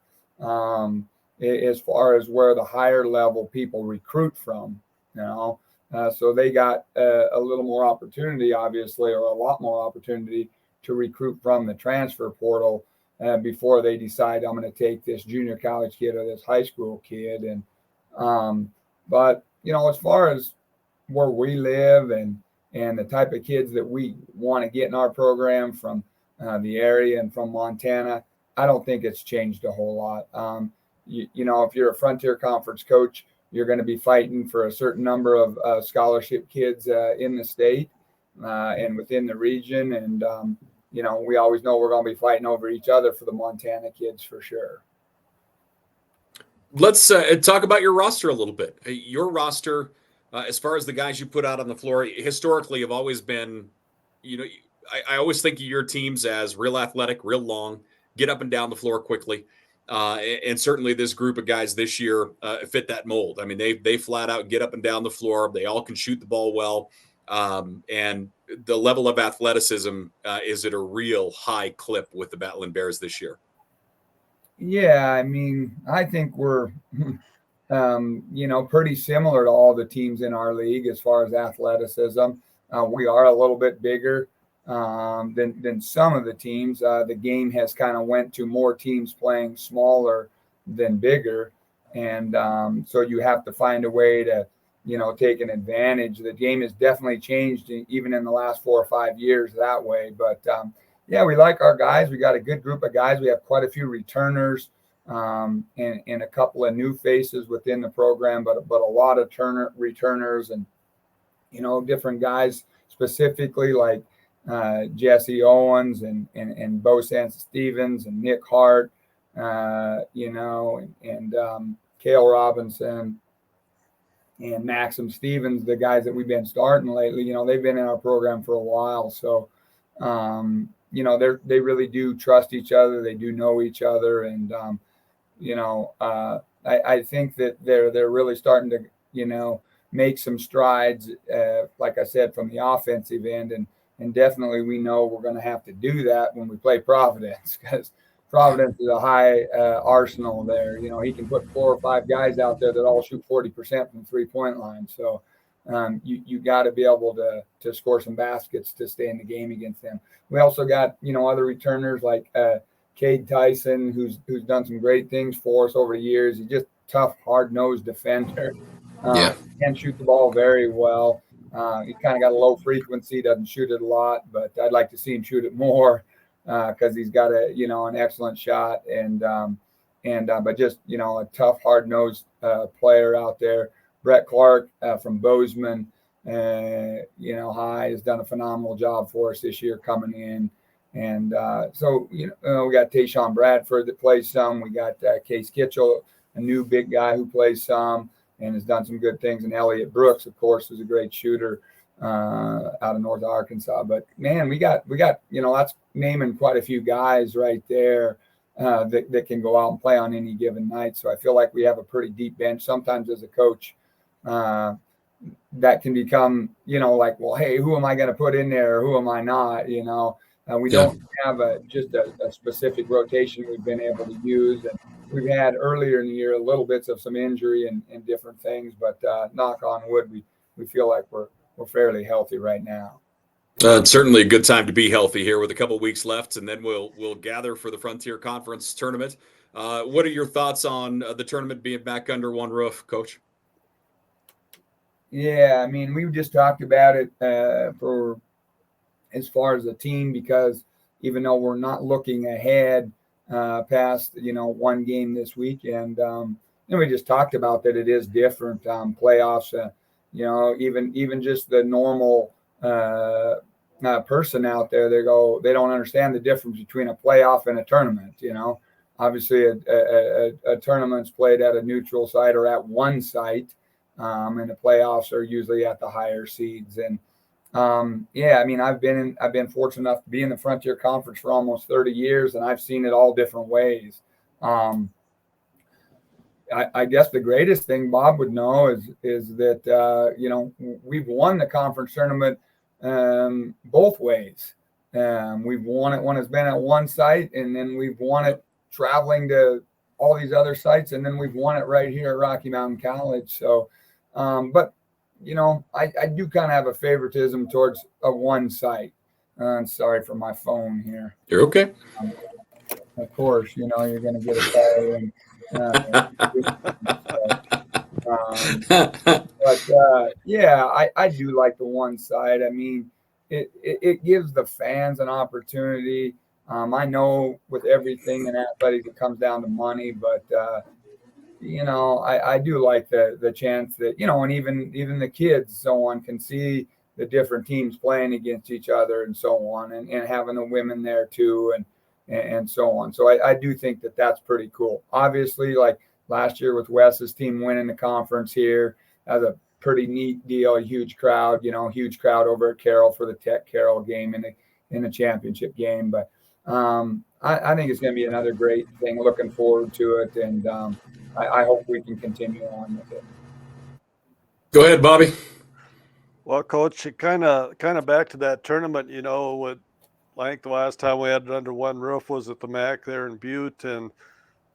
Speaker 4: as far as where the higher level people recruit from. So they got a little more opportunity, obviously, or a lot more opportunity to recruit from the transfer portal before they decide, I'm going to take this junior college kid or this high school kid. And but as far as where we live and the type of kids that we want to get in our program from the area and from Montana, I don't think it's changed a whole lot. If you're a Frontier Conference coach, you're going to be fighting for a certain number of scholarship kids in the state and within the region. And, we always know we're going to be fighting over each other for the Montana kids for sure.
Speaker 1: Let's talk about your roster a little bit. Your roster, as far as the guys you put out on the floor, historically have always been, I always think of your teams as real athletic, real long, get up and down the floor quickly. And certainly this group of guys this year fit that mold. I mean, they flat out get up and down the floor. They all can shoot the ball well. And the level of athleticism is at a real high clip with the Battling Bears this year.
Speaker 4: Yeah, I mean, I think we're, pretty similar to all the teams in our league as far as athleticism. We are a little bit bigger than some of the teams. The game has kind of went to more teams playing smaller than bigger, and so you have to find a way to take an advantage. The game has definitely changed even in the last 4 or 5 years that way. But yeah, we like our guys. We got a good group of guys. We have quite a few returners and a couple of new faces within the program, but a lot of returners and different guys specifically like Jesse Owens and Bo Stevens and Nick Hart, and Cale Robinson and Maxim Stevens, the guys that we've been starting lately. They've been in our program for a while, so they really do trust each other. They do know each other, and I think that they're really starting to make some strides, like I said, from the offensive end, and definitely we know we're going to have to do that when we play Providence, because Providence is a high arsenal there. He can put 4 or 5 guys out there that all shoot 40% from the 3-point line. So you got to be able to score some baskets to stay in the game against them. We also got other returners like Cade Tyson, who's done some great things for us over the years. He's just tough, hard-nosed defender.
Speaker 1: Yeah.
Speaker 4: Can shoot the ball very well. He kind of got a low frequency, doesn't shoot it a lot, but I'd like to see him shoot it more because he's got an excellent shot but just a tough, hard-nosed player out there. Brett Clark from Bozeman, High has done a phenomenal job for us this year coming in. And so we got Tayshawn Bradford that plays some. We got Case Kitchell, a new big guy who plays some and has done some good things. And Elliot Brooks, of course, is a great shooter out of North Arkansas. But man, we got that's naming quite a few guys right there that can go out and play on any given night. So I feel like we have a pretty deep bench. Sometimes as a coach, that can become like, well, hey, who am I going to put in there? Or who am I not? We don't have just a specific rotation we've been able to use. And we've had earlier in the year little bits of some injury and different things, but knock on wood, we feel like we're fairly healthy right now.
Speaker 1: It's certainly a good time to be healthy here with a couple weeks left, and then we'll gather for the Frontier Conference tournament. What are your thoughts on the tournament being back under one roof, Coach?
Speaker 4: Yeah, I mean, we just talked about it for as far as a team, because even though we're not looking ahead past one game this weekend, we just talked about that it is different playoffs. Even just the normal person out there, they don't understand the difference between a playoff and a tournament. Obviously a tournament's played at a neutral site or at one site, and the playoffs are usually at the higher seeds. And I've been fortunate enough to be in the Frontier Conference for almost 30 years, and I've seen it all different ways. I guess the greatest thing Bob would know is that we've won the conference tournament both ways. We've won it when it's been at one site, and then we've won it traveling to all these other sites, and then we've won it right here at Rocky Mountain College. So, but I do kind of have a favoritism towards a one site. Sorry for my phone here.
Speaker 1: You're okay.
Speaker 4: Of course, you're going to get a call. And, I do like the one side. I mean, it gives the fans an opportunity. I know with everything in athletics, it comes down to money, but I do like the chance that, and even the kids, so on, can see the different teams playing against each other and so on, and having the women there too, and so on. So I do think that that's pretty cool. Obviously, like last year with Wes's team winning the conference here, that was a pretty neat deal, a huge crowd over at Carroll for the Tech Carroll game in the championship game. But I think it's going to be another great thing. Looking forward to it, and I hope we can continue on with it.
Speaker 1: Go ahead, Bobby.
Speaker 3: Well, Coach, kind of back to that tournament. I think the last time we had it under one roof was at the MAC there in Butte, and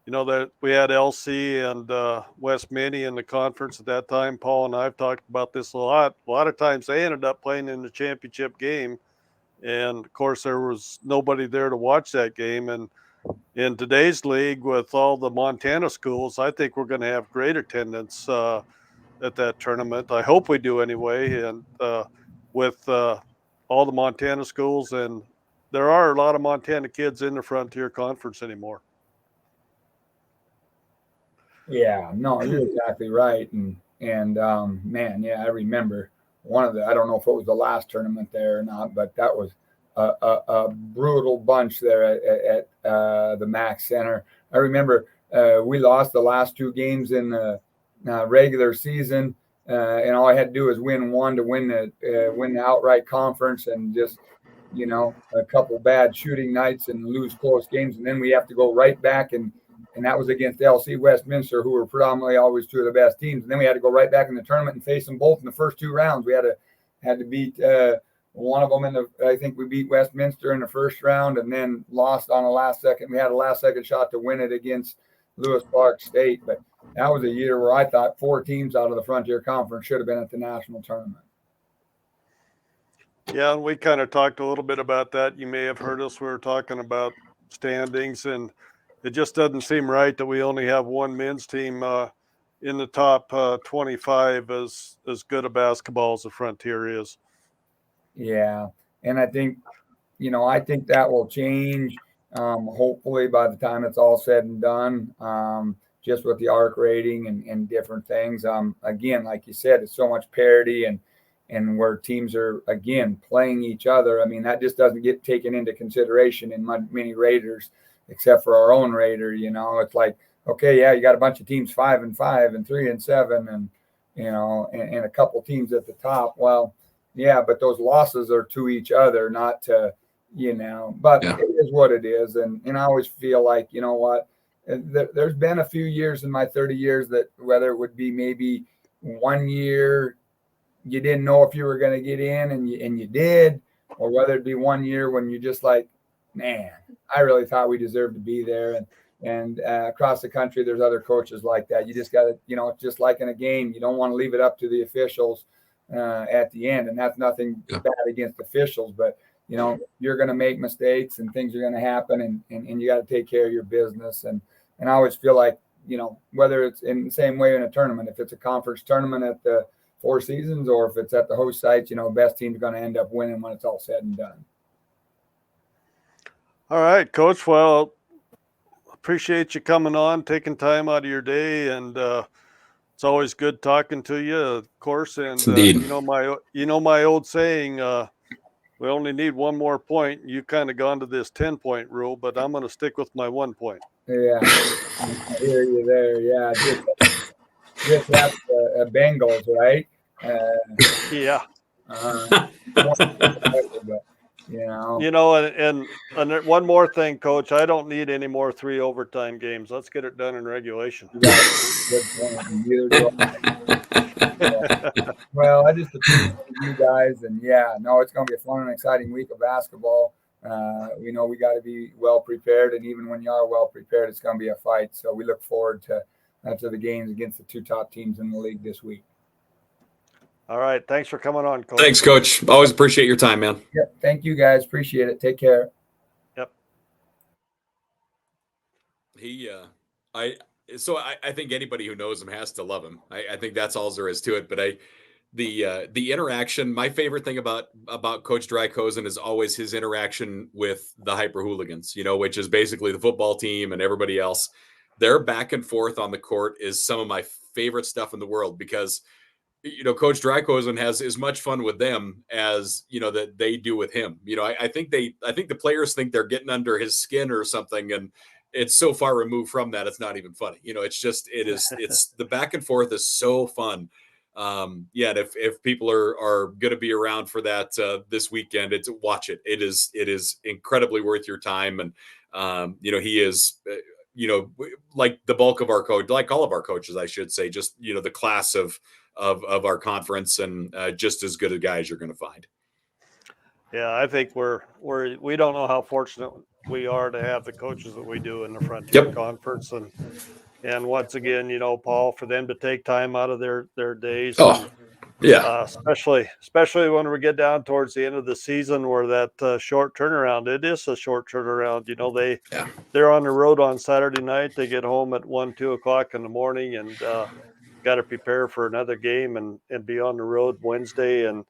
Speaker 3: that we had LC and West Mini in the conference at that time. Paul and I have talked about this a lot. A lot of times they ended up playing in the championship game, and of course there was nobody there to watch that game. And in today's league, with all the Montana schools, I think we're going to have great attendance at that tournament. I hope we do anyway. And with all the Montana schools, and there are a lot of Montana kids in the Frontier Conference anymore.
Speaker 4: Yeah, no, you're exactly right. And man, yeah, I remember one of I don't know if it was the last tournament there or not, but that was a brutal bunch there at the MAC Center. I remember we lost the last two games in the regular season, and all I had to do was win one to win the outright conference, and just a couple bad shooting nights and lose close games, and then we have to go right back and that was against LC Westminster, who were predominantly always two of the best teams. And then we had to go right back in the tournament and face them both in the first two rounds. We had to beat one of them I think we beat Westminster in the first round, and then lost on a last second. We had a last second shot to win it against Lewis Clark State. But that was a year where I thought 4 teams out of the Frontier Conference should have been at the national tournament.
Speaker 3: Yeah, and we kind of talked a little bit about that. You may have heard us. We were talking about standings, and it just doesn't seem right that we only have one men's team in the top 25 as good a basketball as the Frontier is.
Speaker 4: Yeah, and I think I think that will change. Hopefully, by the time it's all said and done, just with the ARC rating and different things. Again, like you said, it's so much parity and where teams are again playing each other. I mean, that just doesn't get taken into consideration in many raters, except for our own rater. It's like, okay, yeah, you got a bunch of teams 5-5 and 3-7, and and a couple teams at the top. Well, yeah, but those losses are to each other, not to but
Speaker 1: Yeah.
Speaker 4: it is what it is. And I always feel like, what, there's been a few years in my 30 years that whether it would be maybe 1 year you didn't know if you were going to get in and you did, or whether it be 1 year when you're just like, man, I really thought we deserved to be there. And across the country, there's other coaches like that. You just got to, just like in a game, you don't want to leave it up to the officials at the end. And that's nothing bad against officials, but you're going to make mistakes and things are going to happen, and you got to take care of your business. And I always feel like, whether it's in the same way in a tournament, if it's a conference tournament at the Four Seasons or if it's at the host sites, best team's going to end up winning when it's all said and done.
Speaker 3: All right, Coach. Well, appreciate you coming on, taking time out of your day, and it's always good talking to you, of course. And
Speaker 1: Indeed.
Speaker 3: my old saying, we only need one more point. You kind of gone to this 10-point rule, but I'm going to stick with my 1 point.
Speaker 4: Yeah, I hear you there. Yeah, just that's Bengals, right?
Speaker 3: Yeah.
Speaker 4: But,
Speaker 3: and one more thing, Coach. I don't need any more 3 overtime games. Let's get it done in regulation.
Speaker 4: Good point. Neither do I. Well, I just appreciate you guys, and it's going to be a fun and exciting week of basketball. We know we got to be well prepared, and even when you are well prepared, it's going to be a fight. So we look forward to the games against the 2 top teams in the league this week.
Speaker 3: All right, thanks for coming on, Coach.
Speaker 1: Thanks, Coach. Always appreciate your time, man.
Speaker 4: Yep, thank you guys. Appreciate it. Take care.
Speaker 3: Yep.
Speaker 1: I think anybody who knows him has to love him. I think that's all there is to it. But the interaction, my favorite thing about Coach Dreikosen is always his interaction with the hyper hooligans, which is basically the football team and everybody else. Their back and forth on the court is some of my favorite stuff in the world, because Coach Dreikosen has as much fun with them as that they do with him. I think the players think they're getting under his skin or something, and it's so far removed from that, it's not even funny. It's the back and forth is so fun. And if people are going to be around for that this weekend, watch it. It is incredibly worth your time. And he is like the bulk of our coach, like all of our coaches, I should say, just the class of our conference, and just as good a guy as you're going to find.
Speaker 3: Yeah, I think we don't know how fortunate we are to have the coaches that we do in the Frontier Conference, and once again, Paul, for them to take time out of their days. Especially when we get down towards the end of the season, where that short turnaround. It is a short turnaround. They're on the road on Saturday night. They get home at 1-2 o'clock in the morning, and got to prepare for another game and be on the road Wednesday, and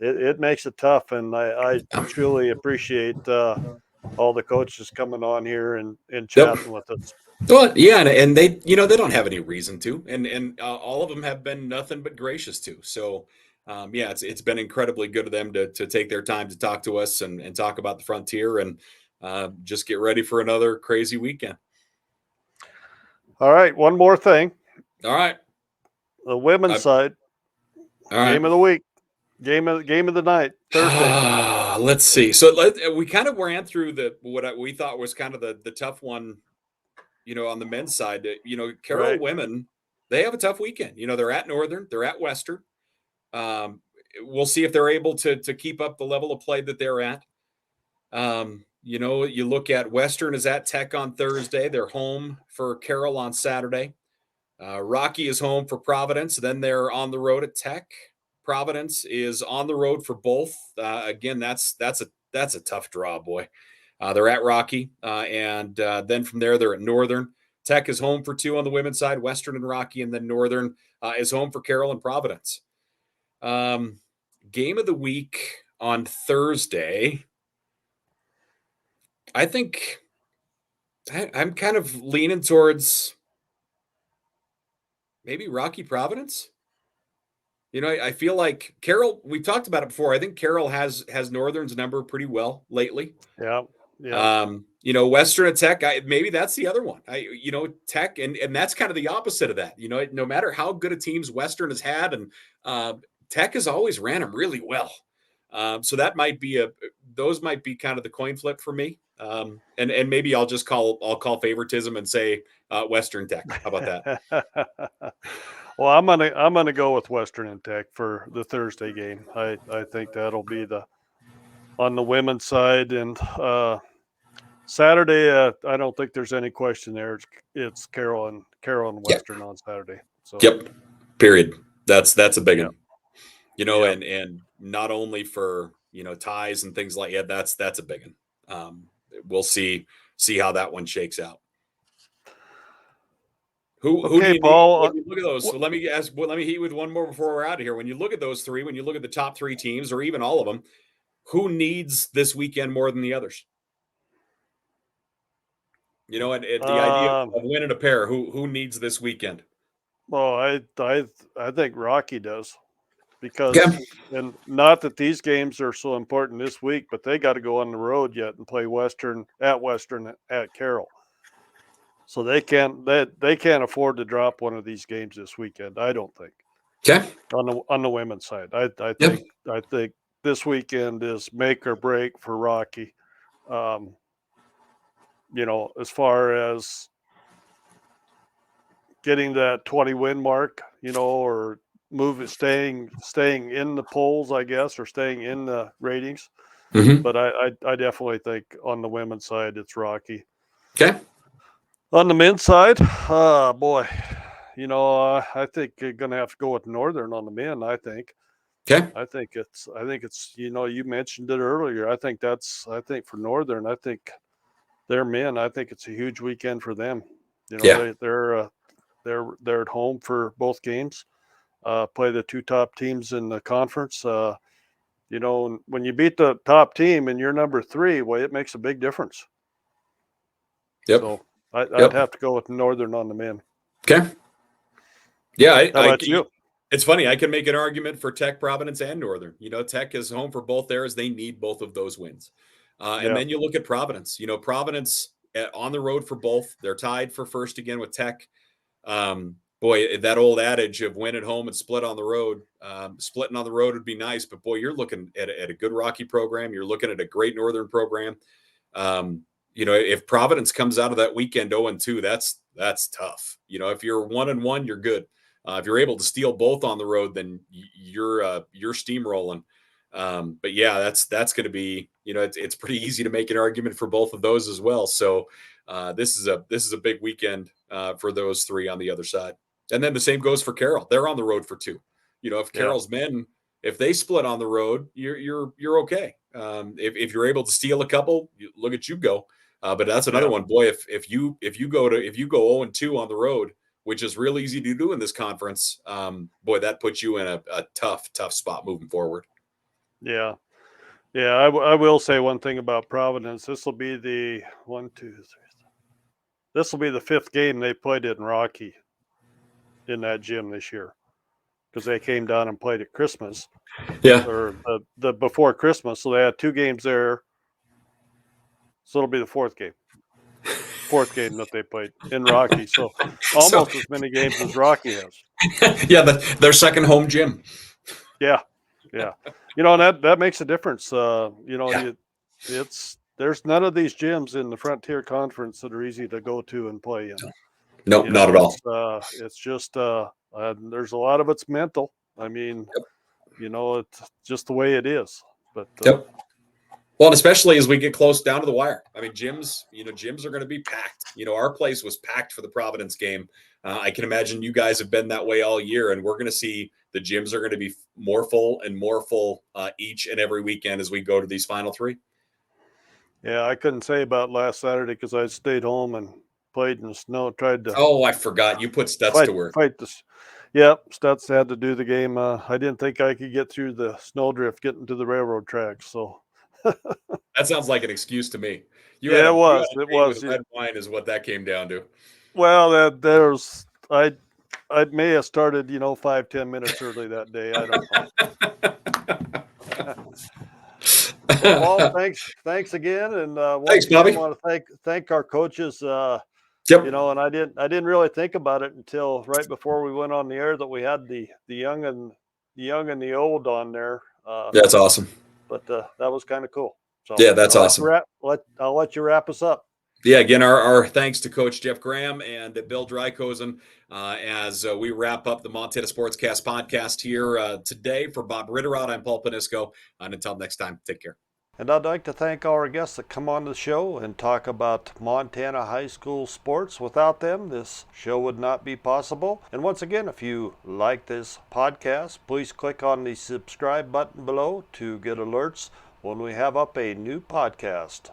Speaker 3: it makes it tough. And I truly appreciate all the coaches coming on here and chatting with us.
Speaker 1: Well, yeah, and they they don't have any reason to, and all of them have been nothing but gracious to. So it's been incredibly good of them to take their time to talk to us and talk about the Frontier, and just get ready for another crazy weekend.
Speaker 3: All right, one more thing.
Speaker 1: All right.
Speaker 3: The women's side. Game of the week. Game of the night. Thursday.
Speaker 1: Let's see. So we kind of ran through what we thought was kind of the tough one, on the men's side. Carroll women, they have a tough weekend. They're at Northern, they're at Western. We'll see if they're able to keep up the level of play that they're at. You look at Western is at Tech on Thursday. They're home for Carroll on Saturday. Rocky is home for Providence. Then they're on the road at Tech. Providence is on the road for both. Again, that's a tough draw, boy. They're at Rocky, and then from there they're at Northern. Tech is home for 2 on the women's side, Western and Rocky, and then Northern is home for Carroll and Providence. Game of the week on Thursday. I think I'm kind of leaning towards maybe Rocky Providence. I feel like Carroll, we've talked about it before. I think Carroll has Northern's number pretty well lately.
Speaker 3: Yeah. Yeah.
Speaker 1: Western and Tech, maybe that's the other one. Tech, and that's kind of the opposite of that. No matter how good a teams Western has had, and Tech has always ran them really well. So that might be those might be kind of the coin flip for me. And maybe I'll call favoritism and say Western Tech. How about that?
Speaker 3: Well, I'm gonna go with Western and Tech for the Thursday game. I think that'll be on the women's side, and Saturday, I don't think there's any question there. It's Carroll and Western on Saturday. So
Speaker 1: yep, period. That's a big one.
Speaker 3: Yeah.
Speaker 1: And not only for ties and things like that's a big one. We'll see how that one shakes out. Who do you
Speaker 3: Paul,
Speaker 1: need? When you look at those. So let me hit you with one more before we're out of here. When you look at those 3, when you look at the top 3 teams, or even all of them, who needs this weekend more than the others? And the idea of winning a pair, who needs this weekend?
Speaker 3: Well, I think Rocky does, because and not that these games are so important this week, but they got to go on the road yet and play Western at Carroll. So they can't afford to drop one of these games this weekend, I don't think.
Speaker 1: Okay.
Speaker 3: On the women's side. I think this weekend is make or break for Rocky. As far as getting that 20 win mark, or staying in the polls, I guess, or staying in the ratings.
Speaker 1: Mm-hmm.
Speaker 3: But I definitely think on the women's side it's Rocky.
Speaker 1: Okay.
Speaker 3: On the men's side, boy, I think you're gonna have to go with Northern on the men. I think.
Speaker 1: Okay.
Speaker 3: I think it's you mentioned it earlier. I think for Northern, I think their men. I think it's a huge weekend for them. They're at home for both games. Play the 2 top teams in the conference. When you beat the top team and you're number 3, well, it makes a big difference.
Speaker 1: Yep.
Speaker 3: So I'd have to go with Northern on the men.
Speaker 1: Okay. Yeah.
Speaker 3: How about you?
Speaker 1: It's funny. I can make an argument for Tech, Providence, and Northern. Tech is home for both areas. They need both of those wins. And then you look at Providence. Providence on the road for both. They're tied for first again with Tech. Boy, that old adage of win at home and split on the road. Splitting on the road would be nice, but boy, you're looking at a good Rocky program. You're looking at a great Northern program. If Providence comes out of that weekend 0-2, that's tough. If you're 1-1, you're good. If you're able to steal both on the road, then you're steamrolling. But yeah, that's going to be, it's pretty easy to make an argument for both of those as well. So this is a big weekend for those 3 on the other side. And then the same goes for Carroll. They're on the road for 2. If Carroll's men, if they split on the road, you're okay. If you're able to steal a couple, look at you go. But that's another one, boy. If you go 0-2 on the road, which is real easy to do in this conference, boy, that puts you in a tough spot moving forward.
Speaker 3: Yeah. I will say one thing about Providence. This will be the 5th game they played in Rocky in that gym this year, because they came down and played at Christmas.
Speaker 1: Yeah.
Speaker 3: Or the before Christmas. So they had 2 games there. So it'll be the 4th game. 4th game that they played in Rocky. So almost as many games as Rocky has.
Speaker 1: Yeah, their second home gym.
Speaker 3: Yeah. And that makes a difference. There's none of these gyms in the Frontier Conference that are easy to go to and play in.
Speaker 1: No, not at all.
Speaker 3: It's just there's a lot of it's mental. I mean, it's just the way it is. But
Speaker 1: Well, and especially as we get close down to the wire. I mean, gyms are going to be packed. Our place was packed for the Providence game. I can imagine you guys have been that way all year, and we're going to see the gyms are going to be more full and more full each and every weekend as we go to these final 3.
Speaker 3: Yeah, I couldn't say about last Saturday because I stayed home and played in the snow. Tried to
Speaker 1: Oh, I forgot. You put Stutz to work.
Speaker 3: fight this. Yep, Stutz had to do the game. I didn't think I could get through the snowdrift getting to the railroad tracks. So
Speaker 1: That sounds like an excuse to me.
Speaker 3: yeah, it
Speaker 1: You had
Speaker 3: was.
Speaker 1: a
Speaker 3: It
Speaker 1: date with
Speaker 3: was.
Speaker 1: red wine is what that came down to.
Speaker 3: Well, there's I may have started 5-10 minutes early that day. I don't know. Well, Paul, thanks again, and once
Speaker 1: Thanks,
Speaker 3: again,
Speaker 1: Bobby.
Speaker 3: want to thank our coaches.
Speaker 1: Yep.
Speaker 3: And I didn't really think about it until right before we went on the air that we had the young and the old on there.
Speaker 1: That's awesome.
Speaker 3: But that was kind of cool. So
Speaker 1: Yeah, that's awesome.
Speaker 3: I'll let you wrap us up.
Speaker 1: Yeah, again, our thanks to Coach Jeff Graham and Bill Dreikosen as we wrap up the Montana Sportscast podcast here today. For Bob Ritterod, I'm Paul Panisco. And until next time, take care.
Speaker 3: And I'd like to thank our guests that come on the show and talk about Montana high school sports. Without them, this show would not be possible. And once again, if you like this podcast, please click on the subscribe button below to get alerts when we have up a new podcast.